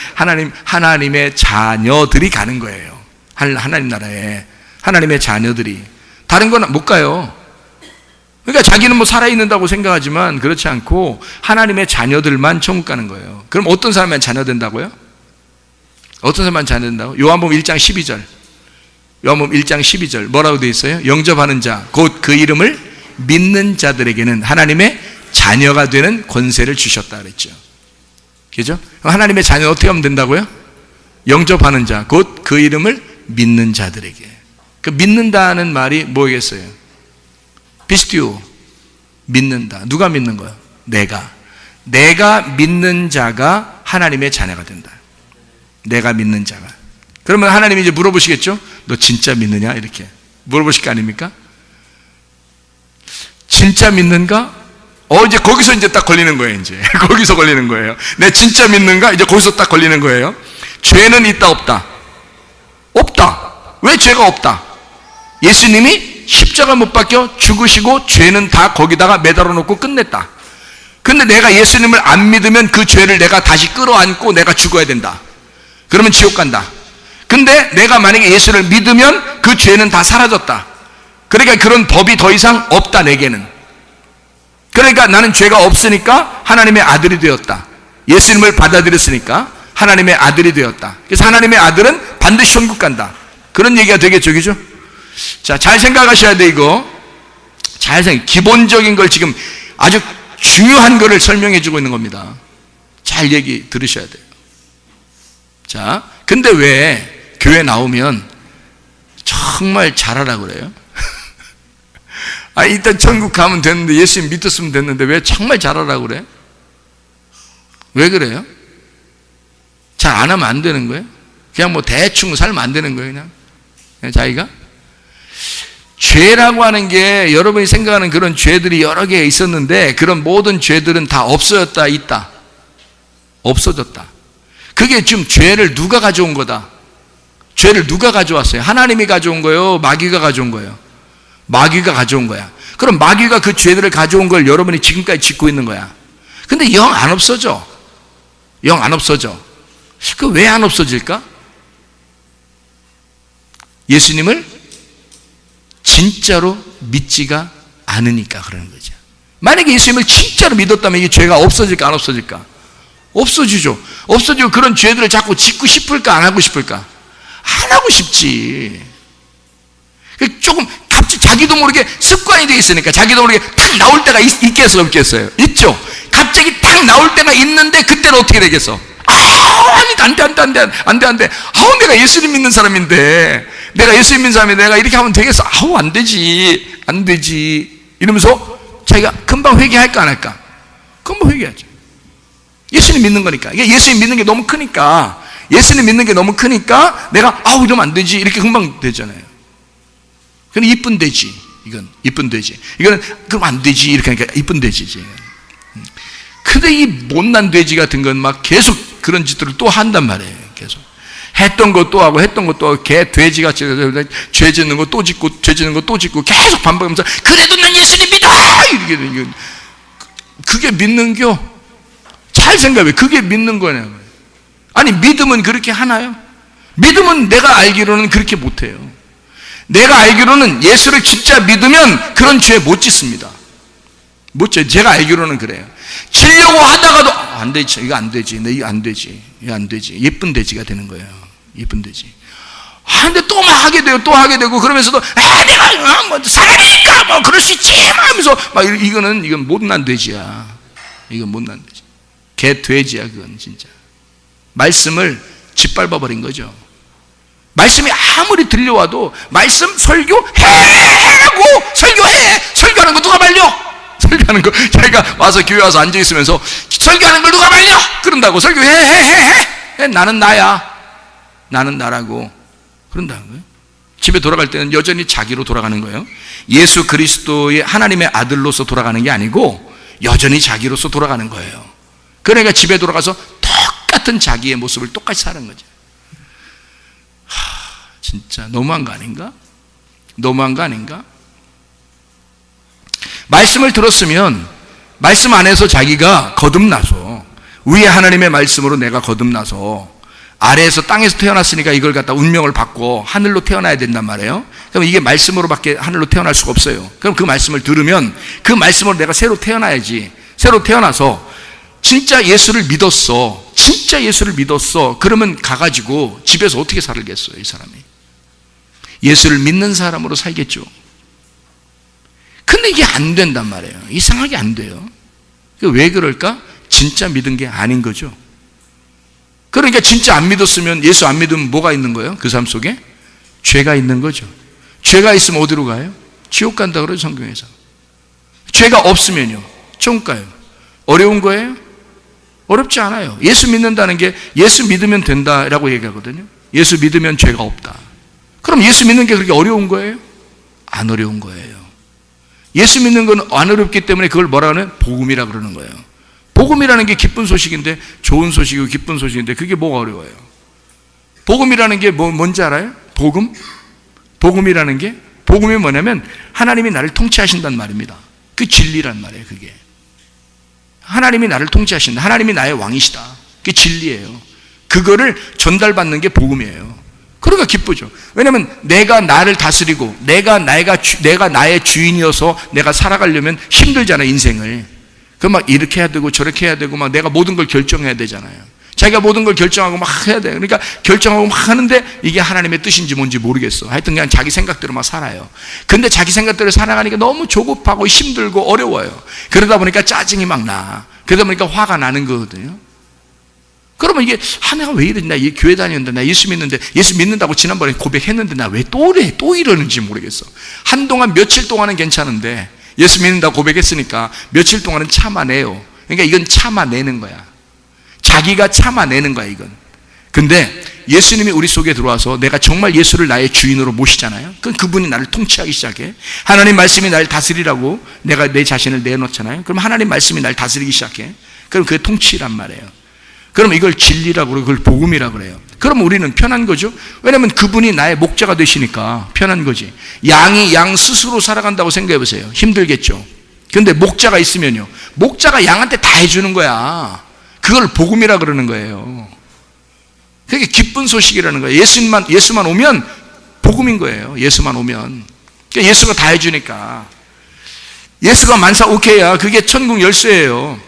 하나님의 자녀들이 가는 거예요. 하나님 나라에 하나님의 자녀들이. 다른 건 못 가요. 그러니까 자기는 살아있는다고 생각하지만 그렇지 않고 하나님의 자녀들만 천국 가는 거예요. 그럼 어떤 사람만 자녀 된다고요? 어떤 사람만 자녀 된다고? 요한복음 1장 12절. 요한복음 1장 12절 뭐라고 되어 있어요? 영접하는 자, 곧 그 이름을 믿는 자들에게는 하나님의 자녀가 되는 권세를 주셨다 그랬죠. 그죠? 하나님의 자녀는 어떻게 하면 된다고요? 영접하는 자, 곧 그 이름을 믿는 자들에게. 그 믿는다는 말이 뭐겠어요? 피스티오, 믿는다. 누가 믿는 거야? 내가 믿는 자가 하나님의 자녀가 된다. 내가 믿는 자가. 그러면 하나님이 이제 물어보시겠죠? 너 진짜 믿느냐? 이렇게 물어보실 거 아닙니까? 진짜 믿는가? 이제 거기서 이제 딱 걸리는 거예요, 이제. 거기서 걸리는 거예요. 내 진짜 믿는가? 이제 거기서 딱 걸리는 거예요. 죄는 있다, 없다? 없다. 왜 죄가 없다? 예수님이 십자가 못 박혀 죽으시고 죄는 다 거기다가 매달아 놓고 끝냈다. 근데 내가 예수님을 안 믿으면 그 죄를 내가 다시 끌어안고 내가 죽어야 된다. 그러면 지옥 간다. 근데 내가 만약에 예수를 믿으면 그 죄는 다 사라졌다. 그러니까 그런 법이 더 이상 없다, 내게는. 그러니까 나는 죄가 없으니까 하나님의 아들이 되었다. 예수님을 받아들였으니까 하나님의 아들이 되었다. 그래서 하나님의 아들은 반드시 천국 간다. 그런 얘기가 되겠죠, 그죠? 자, 잘 생각하셔야 돼, 이거. 기본적인 걸 지금 아주 중요한 거를 설명해 주고 있는 겁니다. 잘 얘기 들으셔야 돼요. 자, 근데 왜 교회 나오면 정말 잘하라고 그래요? 일단 천국 가면 됐는데, 예수님 믿었으면 됐는데 왜 정말 잘하라고 그래? 왜 그래요? 잘 안 하면 안 되는 거예요? 그냥 뭐 대충 살면 안 되는 거예요, 그냥 자기가? 죄라고 하는 게 여러분이 생각하는 그런 죄들이 여러 개 있었는데, 그런 모든 죄들은 다 없어졌다, 있다. 없어졌다. 그게 지금 죄를 누가 가져온 거다? 죄를 누가 가져왔어요? 하나님이 가져온 거예요? 마귀가 가져온 거예요? 마귀가 가져온 거야. 그럼 마귀가 그 죄들을 가져온 걸 여러분이 지금까지 짓고 있는 거야. 근데 영 안 없어져. 영 안 없어져. 그 왜 안 없어질까? 예수님을 진짜로 믿지가 않으니까 그러는 거죠. 만약에 예수님을 진짜로 믿었다면 이 죄가 없어질까, 안 없어질까? 없어지죠. 없어지고 그런 죄들을 자꾸 짓고 싶을까, 안 하고 싶을까? 안 하고 싶지. 조금 갑자기 자기도 모르게 습관이 되어 있으니까, 자기도 모르게 탁 나올 때가 있겠어요, 없겠어요? 있죠. 갑자기 탁 나올 때가 있는데 그때는 어떻게 되겠어? 안 돼. 내가 예수님 믿는 사람인데, 내가 이렇게 하면 되겠어? 안 되지. 이러면서 자기가 금방 회개할까, 안 할까? 금방 회개하죠. 예수님 믿는 거니까. 이게 예수님 믿는 게 너무 크니까, 내가 이러면 안 되지, 이렇게 금방 되잖아요. 그건 이쁜 되지. 이거는 그럼 안 되지, 이렇게 하니까 이쁜 되지. 근데 이 못난 돼지 같은 건 막 계속 그런 짓들을 또 한단 말이에요. 계속 했던 거 또 하고, 개 돼지같이 죄 짓는 거 또 짓고, 계속 반복하면서 그래도 난 예수님 믿어! 이렇게. 그게 믿는겨? 잘 생각해. 그게 믿는 거냐? 아니, 믿음은 그렇게 하나요? 믿음은 내가 알기로는 그렇게 못해요. 내가 알기로는 예수를 진짜 믿으면 그런 죄 못 짓습니다. 못 져요. 제가 알기로는 그래요. 치려고 하다가도 안 되지, 이거 안 되지. 예쁜 돼지가 되는 거예요. 예쁜 돼지. 근데 또 막 하게 되고, 그러면서도 내가 뭐 사람이니까 뭐 그럴 수 있지 하면서 막 이건 못난 돼지야. 이건 못난 돼지. 개 돼지야, 그건 진짜. 말씀을 짓밟아 버린 거죠. 말씀이 아무리 들려와도 말씀 설교하고 설교하는 거 누가 말려? 설교하는 거, 자기가 와서 교회 와서 앉아 있으면서 설교하는 걸 누가 말려? 그런다고. 설교해. 나는 나라고 그런다는 거예요. 집에 돌아갈 때는 여전히 자기로 돌아가는 거예요. 예수 그리스도의 하나님의 아들로서 돌아가는 게 아니고 여전히 자기로서 돌아가는 거예요. 그러니까 집에 돌아가서 똑같은 자기의 모습을 똑같이 사는 거죠. 진짜 너무한 거 아닌가? 말씀을 들었으면 말씀 안에서 자기가 거듭나서, 위에 하나님의 말씀으로 내가 거듭나서 아래에서 땅에서 태어났으니까 이걸 갖다 운명을 받고 하늘로 태어나야 된단 말이에요. 그럼 이게 말씀으로밖에 하늘로 태어날 수가 없어요. 그럼 그 말씀을 들으면 그 말씀으로 내가 새로 태어나야지. 새로 태어나서 진짜 예수를 믿었어. 그러면 가가지고 집에서 어떻게 살겠어요, 이 사람이? 예수를 믿는 사람으로 살겠죠. 근데 이게 안 된단 말이에요. 이상하게 안 돼요. 왜 그럴까? 진짜 믿은 게 아닌 거죠. 그러니까 진짜 안 믿었으면, 예수 안 믿으면 뭐가 있는 거예요? 그 삶 속에? 죄가 있는 거죠. 죄가 있으면 어디로 가요? 지옥 간다 그러죠, 성경에서. 죄가 없으면요, 천국 가요. 어려운 거예요? 어렵지 않아요. 예수 믿는다는 게 예수 믿으면 된다라고 얘기하거든요. 예수 믿으면 죄가 없다. 그럼 예수 믿는 게 그렇게 어려운 거예요? 안 어려운 거예요. 예수 믿는 건 안 어렵기 때문에 그걸 뭐라 하는? 복음이라 그러는 거예요. 복음이라는 게 기쁜 소식인데, 좋은 소식이고 기쁜 소식인데 그게 뭐가 어려워요? 복음이라는 게 뭔지 알아요? 복음이라는 게, 복음이 뭐냐면 하나님이 나를 통치하신단 말입니다. 그 진리란 말이에요. 그게 하나님이 나를 통치하신다, 하나님이 나의 왕이시다, 그게 진리예요. 그거를 전달받는 게 복음이에요. 그러니까 기쁘죠. 왜냐하면 내가 나를 다스리고 내가 나의 주인이어서 내가 살아가려면 힘들잖아요, 인생을. 그 막 이렇게 해야 되고 저렇게 해야 되고 막 내가 모든 걸 결정해야 되잖아요. 자기가 모든 걸 결정하고 막 해야 돼요. 그러니까 결정하고 막 하는데 이게 하나님의 뜻인지 뭔지 모르겠어. 하여튼 그냥 자기 생각대로 막 살아요. 근데 자기 생각대로 살아가니까 너무 조급하고 힘들고 어려워요. 그러다 보니까 짜증이 막 나. 그러다 보니까 화가 나는 거거든요. 그러면 이게 내가 왜 이러지? 나 교회 다니는데, 나 예수 믿는데, 예수 믿는다고 지난번에 고백했는데 나 왜 또 이러는지 모르겠어. 한동안 며칠 동안은 괜찮은데 예수 믿는다고 고백했으니까 며칠 동안은 참아내요. 그러니까 이건 참아내는 거야. 자기가 참아내는 거야, 이건. 근데 예수님이 우리 속에 들어와서 내가 정말 예수를 나의 주인으로 모시잖아요. 그럼 그분이 나를 통치하기 시작해. 하나님 말씀이 나를 다스리라고 내가 내 자신을 내놓잖아요. 그럼 하나님 말씀이 나를 다스리기 시작해. 그럼 그게 통치란 말이에요. 그럼 이걸 진리라고 그러고 그걸 복음이라고 그래요. 그럼 우리는 편한 거죠. 왜냐하면 그분이 나의 목자가 되시니까 편한 거지. 양이 양 스스로 살아간다고 생각해 보세요. 힘들겠죠. 근데 목자가 있으면요, 목자가 양한테 다 해주는 거야. 그걸 복음이라 그러는 거예요. 그게 기쁜 소식이라는 거예요. 예수만 오면 복음인 거예요. 예수만 오면. 그러니까 예수가 다 해주니까. 예수가 만사 오케이야. 그게 천국 열쇠예요.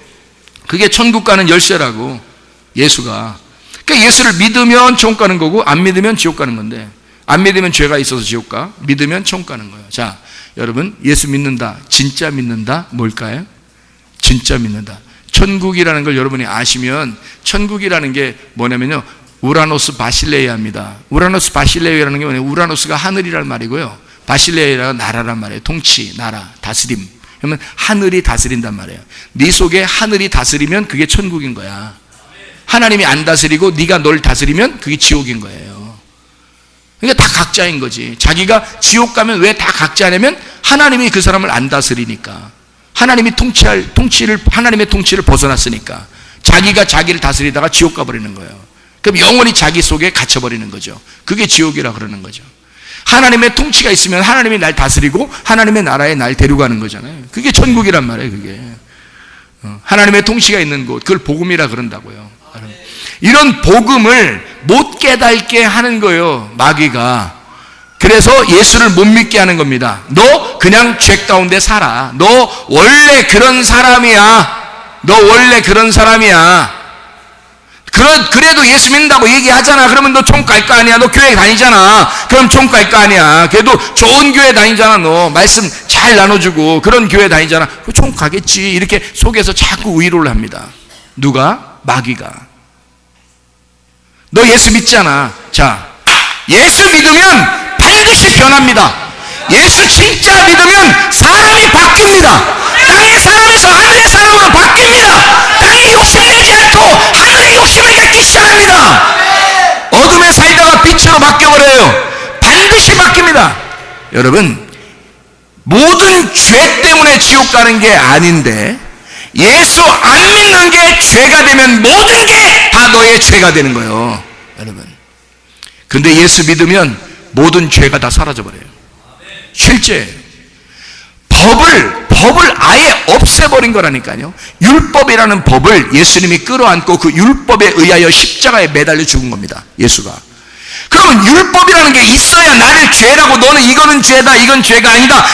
그게 천국 가는 열쇠라고. 예수가. 그러니까 예수를 믿으면 천국 가는 거고 안 믿으면 지옥 가는 건데, 안 믿으면 죄가 있어서 지옥 가, 믿으면 천국 가는 거예요. 자, 여러분, 예수 믿는다, 진짜 믿는다, 뭘까요? 진짜 믿는다. 천국이라는 걸 여러분이 아시면, 천국이라는 게 뭐냐면요, 우라노스 바실레이아입니다. 우라노스 바실레이아라는 게 뭐냐면 우라노스가 하늘이란 말이고요, 바실레이아가 나라란 말이에요. 통치, 나라, 다스림. 그러면 하늘이 다스린단 말이에요. 네 속에 하늘이 다스리면 그게 천국인 거야. 하나님이 안 다스리고 네가 널 다스리면 그게 지옥인 거예요. 그러니까 다 각자인 거지. 자기가 지옥 가면 왜 다 각자냐면 하나님이 그 사람을 안 다스리니까. 하나님의 통치를 벗어났으니까. 자기가 자기를 다스리다가 지옥 가버리는 거예요. 그럼 영원히 자기 속에 갇혀버리는 거죠. 그게 지옥이라 그러는 거죠. 하나님의 통치가 있으면 하나님이 날 다스리고 하나님의 나라에 날 데려가는 거잖아요. 그게 천국이란 말이에요. 그게 하나님의 통치가 있는 곳, 그걸 복음이라 그런다고요. 이런 복음을 못 깨닫게 하는 거예요, 마귀가. 그래서 예수를 못 믿게 하는 겁니다. 너 그냥 죄 가운데 살아. 너 원래 그런 사람이야. 너 원래 그런 사람이야. 그래도 예수 믿는다고 얘기하잖아. 그러면 너 천국 갈 거 아니야. 너 교회 다니잖아. 그럼 천국 갈 거 아니야. 그래도 좋은 교회 다니잖아. 너 말씀 잘 나눠주고 그런 교회 다니잖아. 그 천국 가겠지. 이렇게 속에서 자꾸 위로를 합니다. 누가? 마귀가. 너 예수 믿잖아. 자, 예수 믿으면 반드시 변합니다. 예수 진짜 믿으면 사람이 바뀝니다. 땅의 사람에서 하늘의 사람으로 바뀝니다. 땅이 욕심내지 않고 하늘의 욕심을 갖기 시작합니다. 어둠에 살다가 빛으로 바뀌어버려요. 반드시 바뀝니다. 여러분, 모든 죄 때문에 지옥 가는 게 아닌데, 예수 안 믿는 게 죄가 되면 모든 게 다 너의 죄가 되는 거예요, 여러분. 근데 예수 믿으면 모든 죄가 다 사라져버려요. 실제 법을 아예 없애버린 거라니까요. 율법이라는 법을 예수님이 끌어안고 그 율법에 의하여 십자가에 매달려 죽은 겁니다, 예수가. 그러면 율법이라는 게 있어야 나를 죄라고, 너는 이거는 죄다, 이건 죄가 아니다,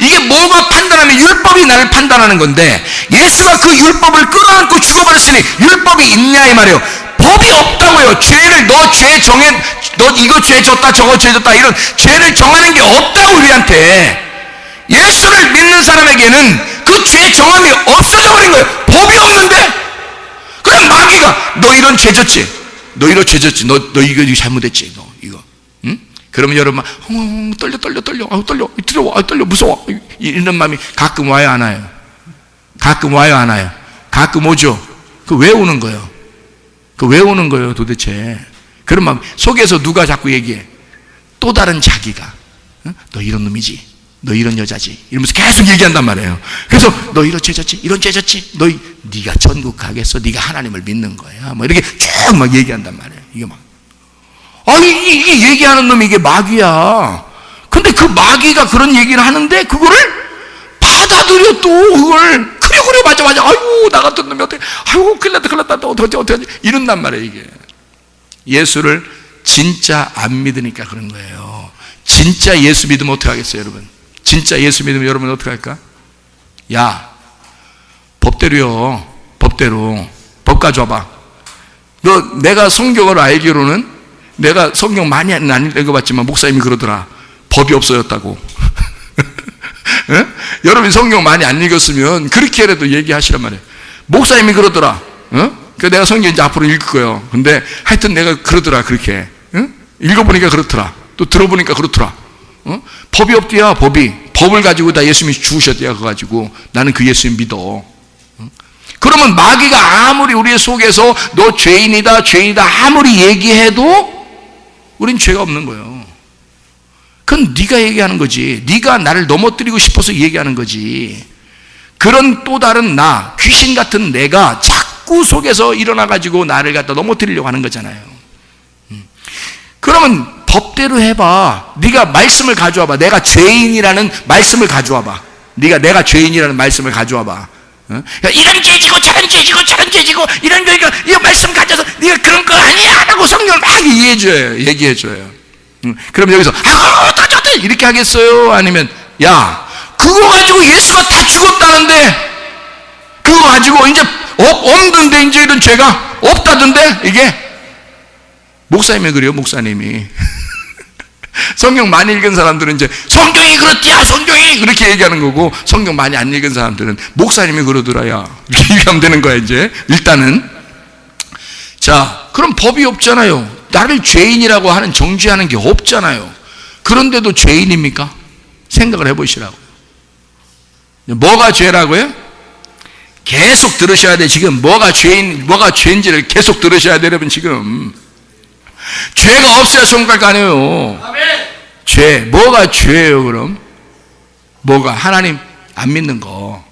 이게 뭐가 판단하면 율법이 나를 판단하는 건데, 예수가 그 율법을 끌어안고 죽어버렸으니 율법이 있냐 이 말이에요. 법이 없다고요. 죄를, 너 이거 죄 졌다, 저거 죄 졌다, 이런 죄를 정하는 게 없다고 우리한테. 예수를 믿는 사람에게는 그 죄 정함이 없어져 버린 거예요. 법이 없는데. 그럼 마귀가 너 이런 죄 졌지, 너 이런 죄 졌지, 너 이거 잘못했지, 너 이거, 응? 그러면 여러분 떨려, 떨려, 무서워, 이런 마음이 가끔 와요, 안 와요? 가끔 와요, 안 와요? 가끔 오죠. 그 왜 오는 거예요? 그 왜 오는 거예요, 도대체? 그런 마음 속에서 누가 자꾸 얘기해? 또 다른 자기가, 응? 너 이런 놈이지, 너 이런 여자지, 이러면서 계속 얘기한단 말이에요. 그래서 너 이런 죄 졌지, 이런 죄 졌지, 네가 천국 가겠어, 네가 하나님을 믿는 거야, 뭐 이렇게 쭉 막 얘기한단 말이에요. 이게 막, 이게 얘기하는 놈이 이게 마귀야. 근데 그 마귀가 그런 얘기를 하는데 그거를 받아들여, 또 그걸 그려 맞아, 아이고 나 같은 놈이 어떻게, 아이고 큰일 났다, 어떻게 이런단 말이에요. 이게 예수를 진짜 안 믿으니까 그런 거예요. 진짜 예수 믿으면 어떻게 하겠어요, 여러분? 진짜 예수 믿으면 여러분 어떻게 할까? 야, 법대로요. 법대로. 법 가져와봐. 너 내가 성경을 알기로는 내가 성경 많이 안 읽어봤지만 목사님이 그러더라. 법이 없어졌다고. 예? 여러분이 성경 많이 안 읽었으면 그렇게라도 얘기하시란 말이에요. 목사님이 그러더라. 그 내가 성경 이제 앞으로 읽을 거예요. 근데 하여튼 내가 그러더라, 그렇게. 읽어보니까 그렇더라. 또 들어보니까 그렇더라. 법이 없대야, 법이. 법을 가지고 다 예수님이 죽으셨대야, 그거 가지고. 나는 그 예수님 믿어. 그러면 마귀가 아무리 우리 속에서 너 죄인이다, 죄인이다 아무리 얘기해도 우린 죄가 없는 거예요. 그건 네가 얘기하는 거지. 네가 나를 넘어뜨리고 싶어서 얘기하는 거지. 그런 또 다른 나, 귀신 같은 내가 자꾸 속에서 일어나가지고 나를 갖다 넘어뜨리려고 하는 거잖아요. 그러면 법대로 해봐. 네가 말씀을 가져와봐. 내가 죄인이라는 말씀을 가져와봐. 내가 죄인이라는 말씀을 가져와봐. 이런 죄지고 저런 죄지고 저런 죄지고 이런 죄지고 이거 말씀 가져서 네가 그런 거 아니야 라고 성경을 막 얘기해줘요. 그럼 여기서 어떡하지 이렇게 하겠어요? 아니면 야 그거 가지고 예수가 다 죽었다는데 그거 가지고 이제 없는데 이제 이런 죄가 없다던데 이게 목사님이 그래요. 목사님이 성경 많이 읽은 사람들은 이제 성경이 그렇대야 성경이 그렇게 얘기하는 거고 성경 많이 안 읽은 사람들은 목사님이 그러더라야 이렇게 얘기하면 되는 거야. 이제 일단은 자 그럼 법이 없잖아요. 나를 죄인이라고 하는 정죄하는 게 없잖아요. 그런데도 죄인입니까? 생각을 해보시라고. 뭐가 죄라고요? 계속 들으셔야 돼. 지금 뭐가 죄인지를 계속 들으셔야 돼. 여러분 지금 죄가 없어야 손가락 안 해요. 죄 뭐가 죄예요? 그럼 뭐가 하나님 안 믿는 거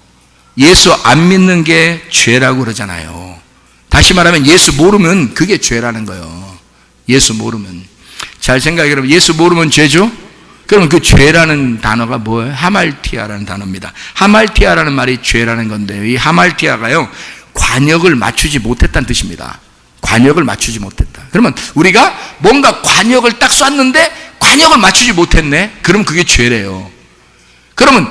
예수 안 믿는 게 죄라고 그러잖아요. 다시 말하면 예수 모르면 그게 죄라는 거예요. 예수 모르면 잘 생각해. 그러면 예수 모르면 죄죠? 그러면 그 죄라는 단어가 뭐예요? 하말티아라는 단어입니다. 하말티아라는 말이 죄라는 건데요. 이 하말티아가요 관역을 맞추지 못했다는 뜻입니다. 관역을 맞추지 못했다. 그러면 우리가 뭔가 관역을 딱 쐈는데 관역을 맞추지 못했네. 그럼 그게 죄래요. 그러면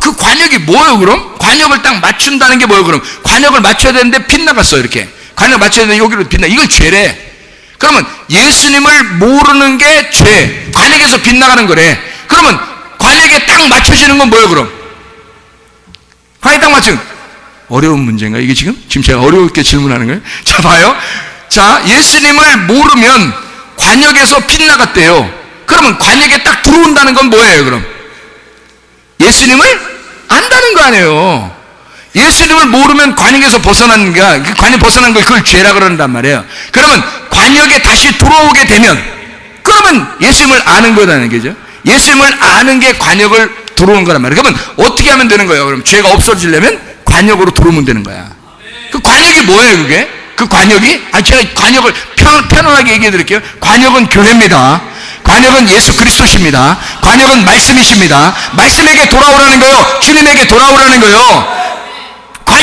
그 관역이 뭐예요? 그럼 관역을 딱 맞춘다는 게 뭐예요? 그럼 관역을 맞춰야 되는데 빗나갔어. 이렇게 관역 맞춰야 되는데 여기로 빗나. 이건 죄래. 그러면 예수님을 모르는 게 죄. 관역에서 빗나가는 거래. 그러면 관역에 딱 맞춰지는 건 뭐예요? 그럼 관역에 딱 맞춘 어려운 문제인가? 이게 지금 제가 어렵게 질문하는 거예요? 자, 봐요. 자, 예수님을 모르면 관역에서 빗나갔대요. 그러면 관역에 딱 들어온다는 건 뭐예요, 그럼? 예수님을 안다는 거 아니에요. 예수님을 모르면 관역에서 벗어나는 게, 관역 벗어난 걸 그걸 죄라 그런단 말이에요. 그러면 관역에 다시 들어오게 되면, 그러면 예수님을 아는 거라는 거죠. 예수님을 아는 게 관역을 들어오는 거란 말이에요. 그러면 어떻게 하면 되는 거예요? 그럼 죄가 없어지려면 관역으로 들어오면 되는 거야. 그 관역이 뭐예요, 그게? 그 관역이? 제가 관역을 편안하게 얘기해 드릴게요. 관역은 교회입니다. 관역은 예수 그리스도십니다. 관역은 말씀이십니다. 말씀에게 돌아오라는 거요. 주님에게 돌아오라는 거요.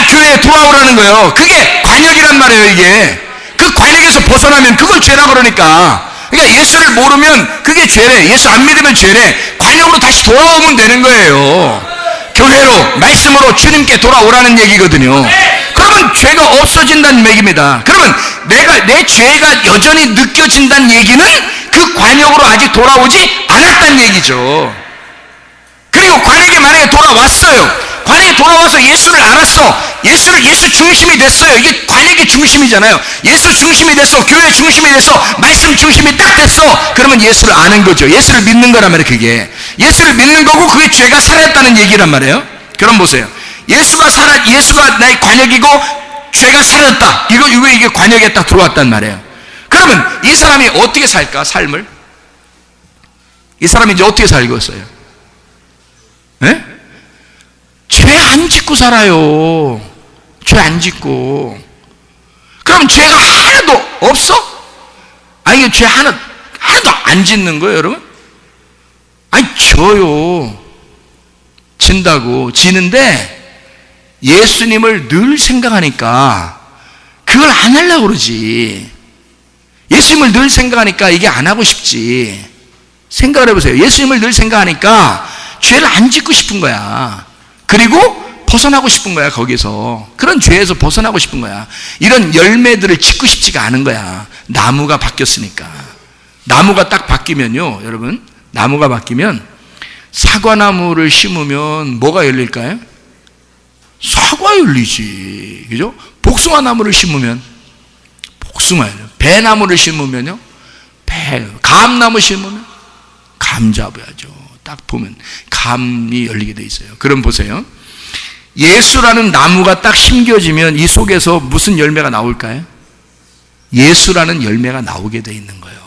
교회에 돌아오라는 거요. 그게 관역이란 말이에요, 이게. 그 관역에서 벗어나면 그걸 죄라 그러니까. 그러니까 예수를 모르면 그게 죄래. 예수 안 믿으면 죄래. 관역으로 다시 돌아오면 되는 거예요. 교회로, 말씀으로 주님께 돌아오라는 얘기거든요. 그러면 죄가 없어진다는 얘기입니다. 그러면 내 죄가 여전히 느껴진다는 얘기는 그 관역으로 아직 돌아오지 않았다는 얘기죠. 그리고 관역에 만약에 돌아왔어요. 관역에 돌아와서 예수를 알았어. 예수 중심이 됐어요. 이게 관역이 중심이잖아요. 예수 중심이 됐어. 교회 중심이 됐어. 말씀 중심이 딱 됐어. 그러면 예수를 아는 거죠. 예수를 믿는 거란 말이에요. 그게 예수를 믿는 거고 그게 죄가 살아있다는 얘기란 말이에요. 그럼 보세요. 예수가 나의 관역이고 죄가 사라졌다. 이게 관역에 딱 들어왔단 말이에요. 그러면 이 사람이 어떻게 살까? 삶을? 이 사람이 이제 어떻게 살겠어요? 네? 죄 안 짓고 살아요. 죄 안 짓고. 그럼 죄가 하나도 없어? 아니, 죄 하나도 안 짓는 거예요, 여러분? 아니, 져요. 진다고. 지는데, 예수님을 늘 생각하니까, 그걸 안 하려고 그러지. 예수님을 늘 생각하니까 이게 안 하고 싶지. 생각을 해보세요. 예수님을 늘 생각하니까 죄를 안 짓고 싶은 거야. 그리고 벗어나고 싶은 거야. 거기서 그런 죄에서 벗어나고 싶은 거야. 이런 열매들을 짓고 싶지가 않은 거야. 나무가 바뀌었으니까. 나무가 딱 바뀌면요, 여러분, 나무가 바뀌면 사과나무를 심으면 뭐가 열릴까요? 사과 열리지, 그죠? 복숭아나무를 심으면 복숭아 열려. 배나무를 심으면요, 배. 감나무 심으면 감 잡아야죠. 딱 보면 감이 열리게 돼 있어요. 그럼 보세요. 예수라는 나무가 딱 심겨지면 이 속에서 무슨 열매가 나올까요? 예수라는 열매가 나오게 돼 있는 거예요.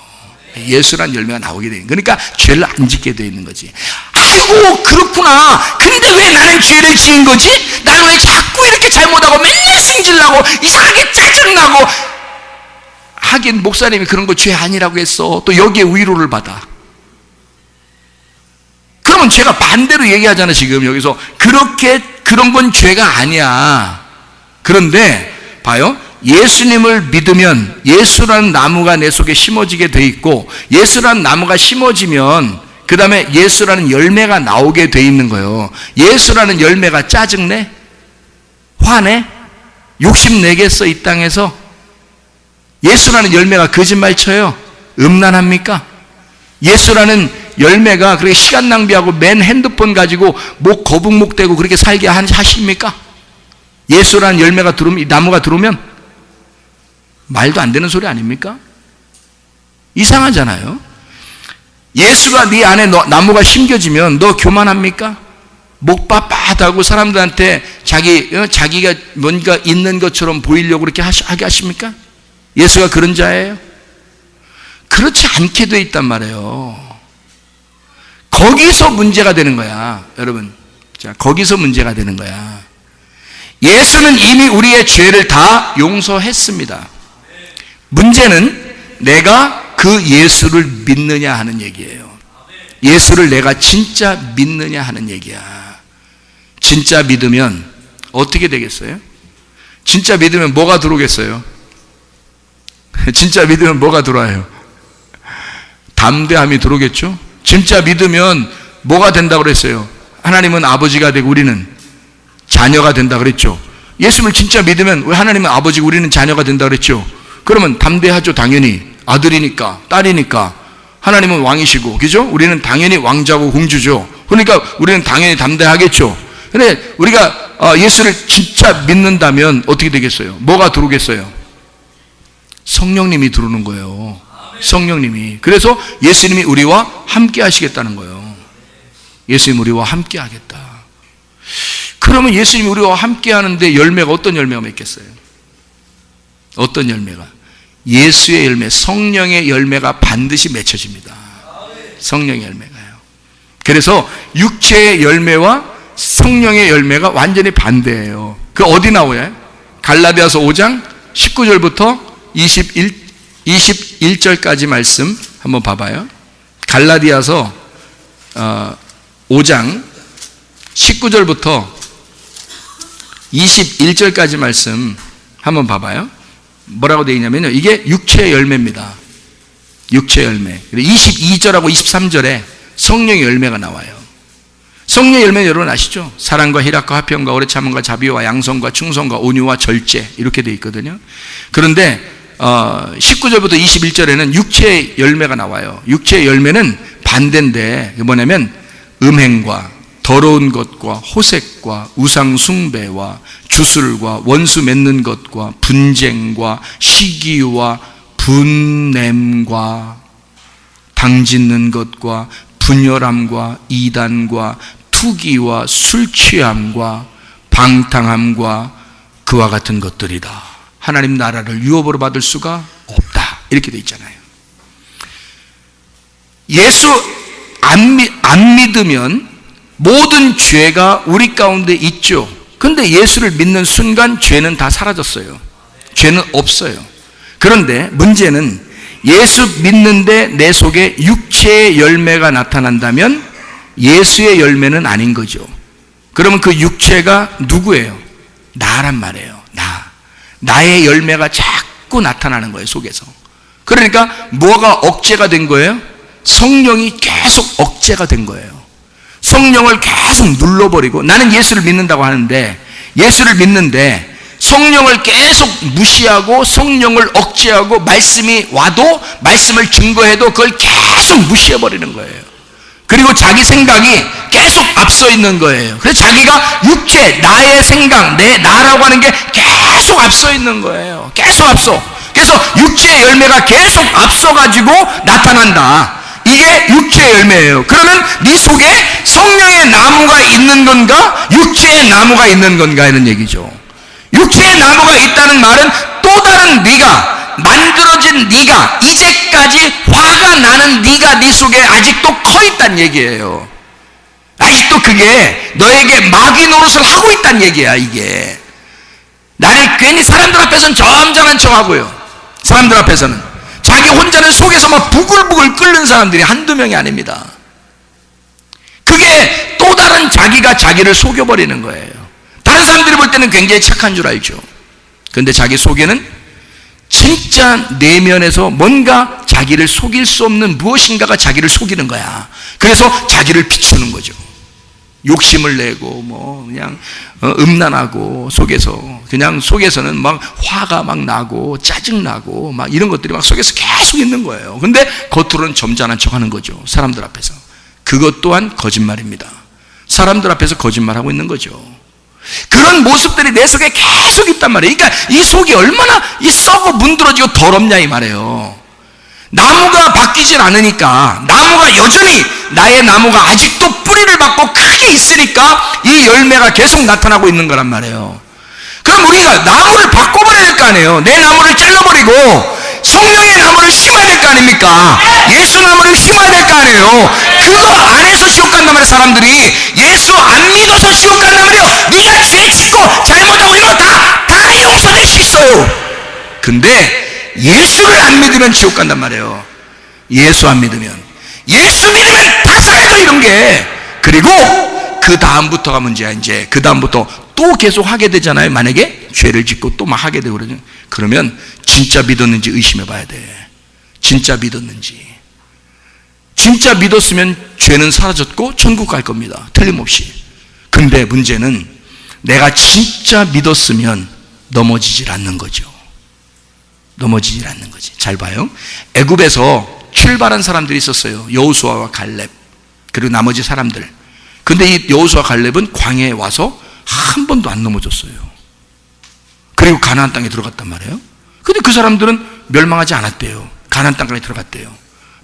예수라는 열매가 나오게 돼 있는 거예요. 그러니까 죄를 안 짓게 돼 있는 거지. 아이고, 그렇구나. 근데 왜 나는 죄를 지은 거지? 나는 왜 자꾸 이렇게 잘못하고 맨날 승질나고 이상하게 짜증나고. 하긴 목사님이 그런 거 죄 아니라고 했어. 또 여기에 위로를 받아. 그러면 제가 반대로 얘기하잖아. 지금 여기서 그런 건 죄가 아니야. 그런데 봐요, 예수님을 믿으면 예수라는 나무가 내 속에 심어지게 돼 있고, 예수라는 나무가 심어지면 그 다음에 예수라는 열매가 나오게 돼 있는 거예요. 예수라는 열매가 짜증내? 화내? 욕심내겠어? 이 땅에서? 예수라는 열매가 거짓말 쳐요? 음란합니까? 예수라는 열매가 그렇게 시간 낭비하고 맨 핸드폰 가지고 목 거북목 대고 그렇게 살게 하십니까? 예수라는 열매가 들어오면, 이 나무가 들어오면 말도 안 되는 소리 아닙니까? 이상하잖아요. 예수가 네 안에 나무가 심겨지면 너 교만합니까? 목 빳빳하고 사람들한테 자기가 뭔가 있는 것처럼 보이려고 그렇게 하게 하십니까? 예수가 그런 자예요? 그렇지 않게 돼 있단 말이에요. 거기서 문제가 되는 거야, 여러분. 자, 거기서 문제가 되는 거야. 예수는 이미 우리의 죄를 다 용서했습니다. 문제는 내가 그 예수를 믿느냐 하는 얘기예요. 예수를 내가 진짜 믿느냐 하는 얘기야. 진짜 믿으면 어떻게 되겠어요? 진짜 믿으면 뭐가 들어오겠어요? 진짜 믿으면 뭐가 들어와요? 담대함이 들어오겠죠? 진짜 믿으면 뭐가 된다고 그랬어요? 하나님은 아버지가 되고 우리는 자녀가 된다 그랬죠. 예수를 진짜 믿으면 왜 하나님은 아버지고 우리는 자녀가 된다 그랬죠. 그러면 담대하죠. 당연히 아들이니까, 딸이니까. 하나님은 왕이시고, 그죠? 우리는 당연히 왕자고 공주죠. 그러니까 우리는 당연히 담대하겠죠. 근데 우리가 예수를 진짜 믿는다면 어떻게 되겠어요? 뭐가 들어오겠어요? 성령님이 들어오는 거예요. 성령님이. 그래서 예수님이 우리와 함께 하시겠다는 거예요. 예수님 우리와 함께 하겠다. 그러면 예수님이 우리와 함께 하는데 열매가 어떤 열매가 맺겠어요? 어떤 열매가? 예수의 열매, 성령의 열매가 반드시 맺혀집니다. 성령의 열매가요. 그래서 육체의 열매와 성령의 열매가 완전히 반대예요. 그 어디 나와요? 갈라디아서 5장 19절부터 21절까지 말씀 한번 봐봐요. 갈라디아서 5장 19절부터 21절까지 말씀 한번 봐봐요. 뭐라고 되어 있냐면요, 이게 육체의 열매입니다. 육체의 열매. 22절하고 23절에 성령의 열매가 나와요. 성령의 열매는 여러분 아시죠? 사랑과 희락과 화평과 오래 참음과 자비와 양성과 충성과 온유와 절제, 이렇게 되어 있거든요. 그런데 19절부터 21절에는 육체의 열매가 나와요. 육체의 열매는 반대인데 뭐냐면 음행과 더러운 것과 호색과 우상 숭배와 주술과 원수 맺는 것과 분쟁과 시기와 분냄과 당짓는 것과 분열함과 이단과 투기와 술 취함과 방탕함과 그와 같은 것들이다. 하나님 나라를 유업으로 받을 수가 없다. 이렇게 돼 있잖아요. 예수 안 믿으면 모든 죄가 우리 가운데 있죠. 그런데 예수를 믿는 순간 죄는 다 사라졌어요. 죄는 없어요. 그런데 문제는 예수 믿는데 내 속에 육체의 열매가 나타난다면 예수의 열매는 아닌 거죠. 그러면 그 육체가 누구예요? 나란 말이에요. 나의 열매가 자꾸 나타나는 거예요, 속에서. 그러니까 뭐가 억제가 된 거예요? 성령이 계속 억제가 된 거예요. 성령을 계속 눌러버리고, 나는 예수를 믿는다고 하는데, 예수를 믿는데 성령을 계속 무시하고 성령을 억제하고, 말씀이 와도 말씀을 증거해도 그걸 계속 무시해버리는 거예요. 그리고 자기 생각이 계속 앞서 있는 거예요. 그래서 자기가 육체, 나의 생각, 나라고 하는 게 계속 앞서 있는 거예요. 계속 앞서. 그래서 육체의 열매가 계속 앞서가지고 나타난다. 이게 육체의 열매예요. 그러면 네 속에 성령의 나무가 있는 건가, 육체의 나무가 있는 건가 이런 얘기죠. 육체의 나무가 있다는 말은 또 다른 네가, 만들어진 네가, 이제까지 화가 나는 네가 네 속에 아직도 커 있다는 얘기예요. 아직도 그게 너에게 마귀 노릇을 하고 있다는 얘기야. 이게 나를 괜히 사람들 앞에서는 점잖은 척하고요, 사람들 앞에서는 자기 혼자는 속에서 막 부글부글 끓는 사람들이 한두 명이 아닙니다. 그게 또 다른 자기가 자기를 속여버리는 거예요. 다른 사람들이 볼 때는 굉장히 착한 줄 알죠. 그런데 자기 속에는 진짜 내면에서 뭔가 자기를 속일 수 없는 무엇인가가 자기를 속이는 거야. 그래서 자기를 비추는 거죠. 욕심을 내고 뭐 그냥 음란하고, 속에서 그냥 속에서는 막 화가 막 나고 짜증 나고 막 이런 것들이 막 속에서 계속 있는 거예요. 근데 겉으로는 점잖은 척하는 거죠, 사람들 앞에서. 그것 또한 거짓말입니다. 사람들 앞에서 거짓말하고 있는 거죠. 그런 모습들이 내 속에 계속 있단 말이에요. 그러니까 이 속이 얼마나 이 썩어 문드러지고 더럽냐 이 말이에요. 나무가 바뀌질 않으니까, 나무가 여전히, 나의 나무가 아직도 뿌리를 받고 크게 있으니까 이 열매가 계속 나타나고 있는 거란 말이에요. 그럼 우리가 나무를 바꿔버려야 될 거 아니에요. 내 나무를 잘라버리고 성령의 나무를 심어야 될 거 아닙니까? 예수 나무를 심어야 될 거 아니에요. 그거 안 해서 지옥 간단 말이에요. 사람들이 예수 안 믿어서 지옥 간단 말이에요. 네가 죄 짓고 잘못하고 이런 거 다 용서될 수 있어요. 근데 예수를 안 믿으면 지옥 간단 말이에요. 예수 안 믿으면, 예수 믿으면 다 사라져 이런 게. 그리고 그 다음부터가 문제야. 이제 그 다음부터 또 계속 하게 되잖아요. 만약에 죄를 짓고 또 막 하게 되고 그러면 진짜 믿었는지 의심해 봐야 돼. 진짜 믿었는지. 진짜 믿었으면 죄는 사라졌고 천국 갈 겁니다, 틀림없이. 근데 문제는 내가 진짜 믿었으면 넘어지질 않는 거죠. 넘어지질 않는 거지. 잘 봐요. 애굽에서 출발한 사람들이 있었어요. 여호수아와 갈렙, 그리고 나머지 사람들. 근데 이 여호수아 갈렙은 광야에 와서 한 번도 안 넘어졌어요. 그리고 가나안 땅에 들어갔단 말이에요. 근데 그 사람들은 멸망하지 않았대요. 가나안 땅까지 들어갔대요.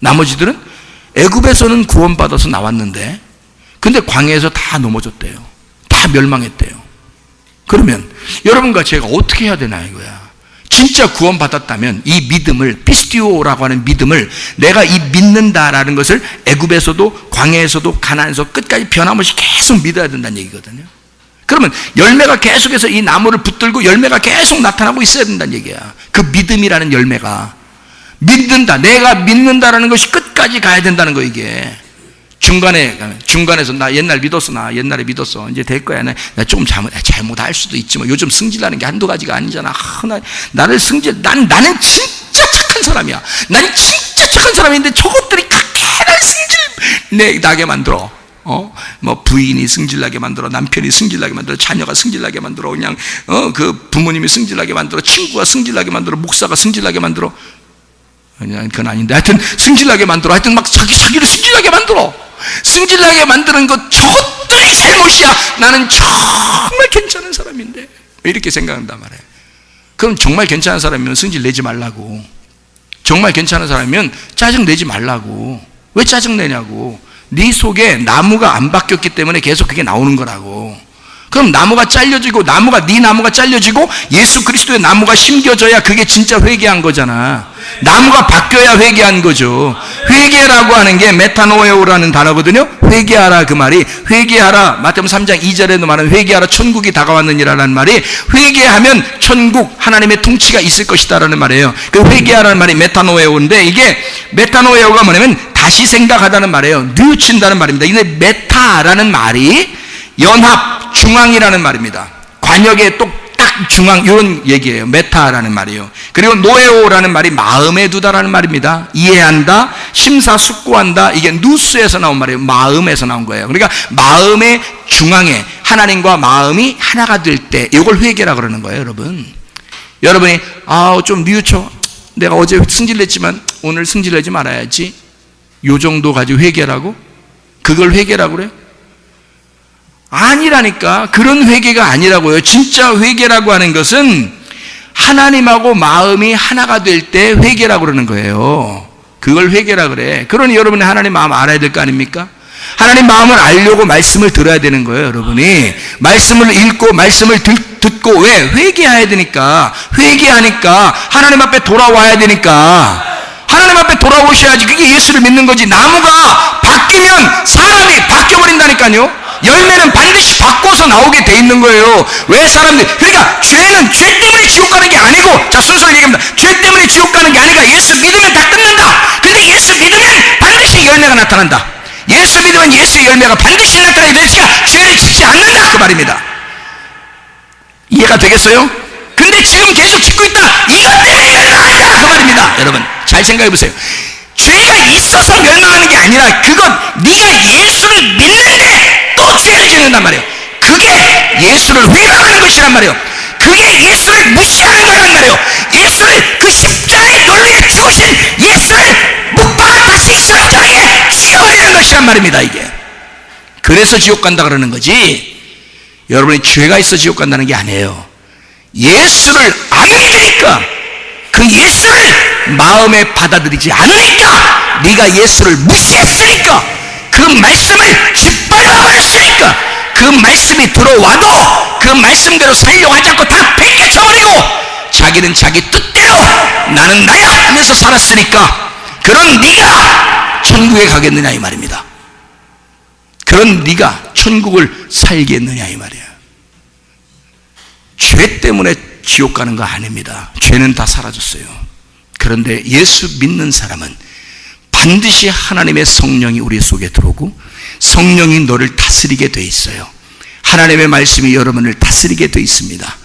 나머지들은 애굽에서는 구원받아서 나왔는데, 근데 광야에서 다 넘어졌대요. 다 멸망했대요. 그러면 여러분과 제가 어떻게 해야 되나 이거야. 진짜 구원받았다면 이 믿음을, 피스티오라고 하는 믿음을, 내가 이 믿는다라는 것을 애굽에서도 광야에서도 가나안에서 끝까지 변함없이 계속 믿어야 된다는 얘기거든요. 그러면 열매가 계속해서 이 나무를 붙들고 열매가 계속 나타나고 있어야 된다는 얘기야. 그 믿음이라는 열매가. 믿는다, 내가 믿는다라는 것이 끝까지 가야 된다는 거. 이게 중간에서 나 옛날 믿었어, 나 옛날에 믿었어, 이제 될 거야, 나 조금 잘못할 수도 있지 뭐. 요즘 승질나는 게 한두 가지가 아니잖아. 나는 진짜 착한 사람이야. 난 진짜 착한 사람인데 저것들이 그렇게나 승질 나게 만들어. 뭐 부인이 승질나게 만들어, 남편이 승질나게 만들어, 자녀가 승질나게 만들어, 그냥 그 부모님이 승질나게 만들어, 친구가 승질나게 만들어, 목사가 승질나게 만들어. 그냥 그건 아닌데 하여튼 승질나게 만들어. 하여튼 막 자기를 승질나게 만들어. 승질나게 만드는 것 저것들이 잘못이야. 나는 정말 괜찮은 사람인데 이렇게 생각한단 말이에요. 그럼 정말 괜찮은 사람이면 승질 내지 말라고. 정말 괜찮은 사람이면 짜증 내지 말라고. 왜 짜증 내냐고. 네 속에 나무가 안 바뀌었기 때문에 계속 그게 나오는 거라고. 그럼 나무가 잘려지고, 네 나무가 잘려지고 예수 그리스도의 나무가 심겨져야 그게 진짜 회개한 거잖아. 나무가 바뀌어야 회개한 거죠. 회개라고 하는 게 메타노에오라는 단어거든요. 회개하라, 그 말이 회개하라. 마태복음 3장 2절에도 말하는 회개하라, 천국이 다가왔느니라는 말이, 회개하면 천국, 하나님의 통치가 있을 것이다라는 말이에요. 그 회개하라는 말이 메타노에오인데, 이게 메타노에오가 뭐냐면 다시 생각하다는 말이에요. 뉘우친다는 말입니다. 근데 메타라는 말이 연합, 중앙이라는 말입니다. 관역에 딱 중앙 이런 얘기예요. 메타라는 말이에요. 그리고 노에오라는 말이 마음에 두다라는 말입니다. 이해한다, 심사숙고한다. 이게 누스에서 나온 말이에요. 마음에서 나온 거예요. 그러니까 마음의 중앙에 하나님과 마음이 하나가 될 때 이걸 회개라 그러는 거예요. 여러분이 좀 뉘우쳐, 내가 어제 승질냈지만 오늘 승질내지 말아야지, 요 정도 가지고 회개라고? 그걸 회개라고 그래요? 아니라니까. 그런 회개가 아니라고요. 진짜 회개라고 하는 것은 하나님하고 마음이 하나가 될 때 회개라고 그러는 거예요. 그걸 회개라 그래. 그러니 여러분이 하나님 마음 알아야 될 거 아닙니까? 하나님 마음을 알려고 말씀을 들어야 되는 거예요. 여러분이 말씀을 읽고 말씀을 듣고, 왜? 회개해야 되니까. 회개하니까 하나님 앞에 돌아와야 되니까. 하나님 앞에 돌아오셔야지. 그게 예수를 믿는 거지. 나무가 바뀌면 사람이 바뀌어버린다니까요. 열매는 반드시 바꿔서 나오게 돼 있는 거예요. 왜 사람들이, 그러니까 죄는 죄 때문에 지옥 가는 게 아니고, 자, 순서를 얘기합니다. 죄 때문에 지옥 가는 게 아니라 예수 믿으면 다 끝난다. 근데 예수 믿으면 반드시 열매가 나타난다. 예수 믿으면 예수의 열매가 반드시 나타나게 되니까 죄를 짓지 않는다, 그 말입니다. 이해가 되겠어요? 근데 지금 계속 짓고 있다. 이것 때문에 멸망한다, 그 말입니다. 여러분 잘 생각해 보세요. 죄가 있어서 멸망하는 게 아니라, 그건 네가 예수를 믿는데 또 죄를 짓는단 말이에요. 그게 예수를 회방하는 것이란 말이에요. 그게 예수를 무시하는 거란 말이에요. 예수를, 그 십자가에 돌려 죽으신 예수를 못 박아 다시 십자가에 죽여버리는 것이란 말입니다. 이게 그래서 지옥 간다 그러는 거지, 여러분이 죄가 있어 지옥 간다는 게 아니에요. 예수를 안 믿으니까, 그 예수를 마음에 받아들이지 않으니까, 네가 예수를 무시했으니까, 그 말씀을 짓밟아버렸으니까, 그 말씀이 들어와도 그 말씀대로 살려고 하지 않고 다 팽개쳐버리고 자기는 자기 뜻대로 나는 나야 하면서 살았으니까, 그런 네가 천국에 가겠느냐 이 말입니다. 그런 네가 천국을 살겠느냐 이 말이에요. 죄 때문에 지옥 가는 거 아닙니다. 죄는 다 사라졌어요. 그런데 예수 믿는 사람은 반드시 하나님의 성령이 우리 속에 들어오고 성령이 너를 다스리게 돼 있어요. 하나님의 말씀이 여러분을 다스리게 돼 있습니다.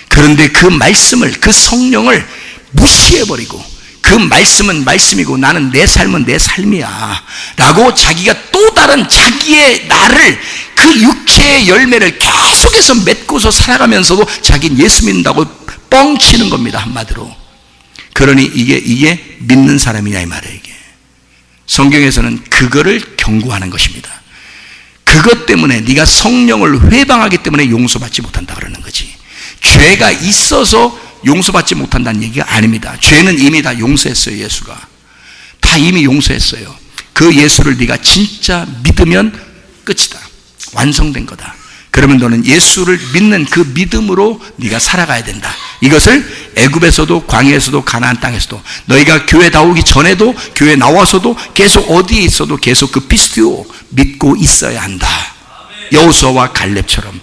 그런데 그 말씀을, 그 성령을 무시해버리고, 그 말씀은 말씀이고 나는 내 삶은 내 삶이야 라고 자기가 또 다른 자기의 나를, 그 육체의 열매를 계속해서 맺고서 살아가면서도 자기는 예수 믿는다고 뻥치는 겁니다, 한마디로. 그러니 이게 믿는 사람이냐 이 말이에요. 이게 성경에서는 그거를 경고하는 것입니다. 그것 때문에 네가 성령을 회방하기 때문에 용서받지 못한다 그러는 거지, 죄가 있어서 용서받지 못한다는 얘기가 아닙니다. 죄는 이미 다 용서했어요. 예수가 다 이미 용서했어요. 그 예수를 네가 진짜 믿으면 끝이다, 완성된 거다. 그러면 너는 예수를 믿는 그 믿음으로 네가 살아가야 된다. 이것을 애굽에서도 광야에서도 가나안 땅에서도, 너희가 교회 나오기 전에도 교회 나와서도 계속 어디에 있어도 계속 그 피스티오 믿고 있어야 한다. 여호수아와 갈렙처럼.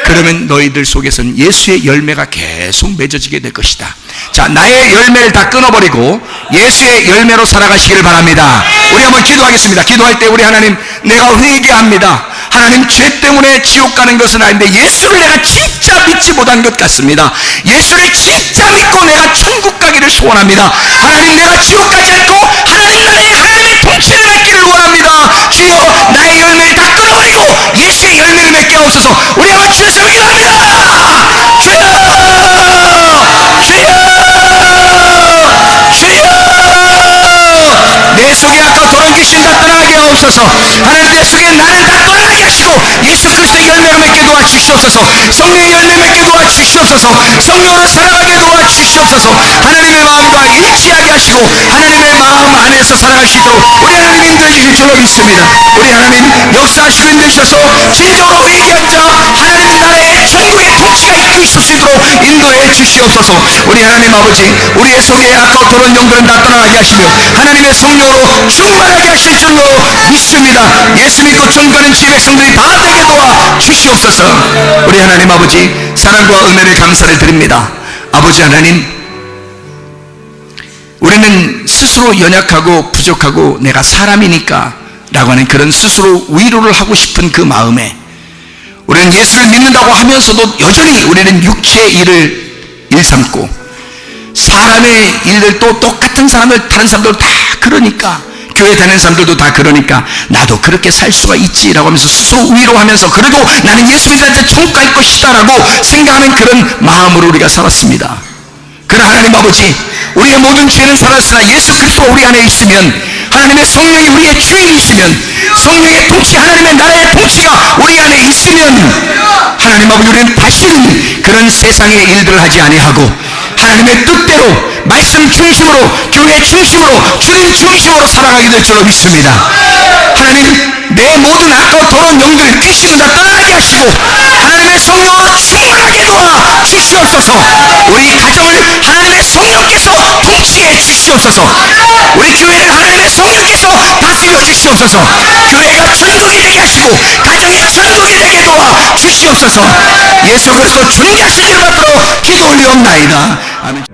그러면 너희들 속에서는 예수의 열매가 계속 맺어지게 될 것이다. 자, 나의 열매를 다 끊어버리고 예수의 열매로 살아가시기를 바랍니다. 우리 한번 기도하겠습니다. 기도할 때 우리 하나님, 내가 회개합니다. 하나님, 죄 때문에 지옥 가는 것은 아닌데 예수를 내가 진짜 믿지 못한 것 같습니다. 예수를 진짜 믿고 내가 천국 가기를 소원합니다. 하나님, 내가 지옥 가지 않고 하나님 나라의 하나님의 통치를 받기를 원합니다. 주여, 나의 열매를 다 끊어버리고 예수의 열매를 맺게 하옵소서. 우리 한번 주여 기도합니다. 주여, 내 속에 아까 도란 귀신 다 떠나게 하옵소서. 하나님, 내 속에 나를 다 떠나게 하시고 예수 그리스도의 열매를 맺게 도와주시옵소서. 성령의 열매 맺게 도와주시옵소서. 성령으로 살아가게 도와주시옵소서. 하나님의 마음과 일치하게 하시고 하나님의 마음 안에서 살아갈 수 있도록 우리 하나님 인도해 주실 줄로 믿습니다. 우리 하나님 역사하시고 인도해 주셔서 진정으로 회개한 자 하나님 나라의 천국의 통치가 있고 있을 수 있도록 인도해 주시옵소서. 우리 하나님 아버지, 우리의 속에 아까 도란 영들은 다 떠나게 하시며 하나님의 성령으로 충만하게 하실 줄로 믿습니다. 예수 믿고 전가는 주의 백성들이 다 되게 도와 주시옵소서. 우리 하나님 아버지, 사랑과 은혜를 감사를 드립니다. 아버지 하나님, 우리는 스스로 연약하고 부족하고 내가 사람이니까 라고 하는 그런 스스로 위로를 하고 싶은 그 마음에 우리는 예수를 믿는다고 하면서도 여전히 우리는 육체의 일을 일 삼고, 사람의 일들도 똑같은 사람들, 다른 사람들 다 그러니까, 교회 다니는 사람들도 다 그러니까 나도 그렇게 살 수가 있지라고 하면서 스스로 위로하면서, 그래도 나는 예수 믿는데 천국 갈 것이다라고 생각하는 그런 마음으로 우리가 살았습니다. 그러나 하나님 아버지, 우리의 모든 죄는 살았으나 예수 그리스도가 우리 안에 있으면, 하나님의 성령이 우리의 주인이시면, 성령의 통치, 하나님의 나라의 통치가 우리 안에 있으면, 하나님 아버지, 우리는 다시는 그런 세상의 일들을 하지 아니하고 하나님의 뜻대로 말씀 중심으로, 교회 중심으로, 주님 중심으로 살아가게 될 줄로 믿습니다. 하나님, 내 모든 악과 더러운 영들, 귀신을 다 떠나게 하시고 하나님의 성령으로 충만하게 도와 주시옵소서. 우리 가정을 하나님의 성령께서 통치해 주시옵소서. 우리 교회를 하나님의 성령께서 다스려 주시옵소서. 교회가 천국이 되게 하시고 가정이 천국이 되게 도와 주시옵소서. 예수 그리스도 존귀하신 이름 앞으로 기도 올리옵나이다. 아멘.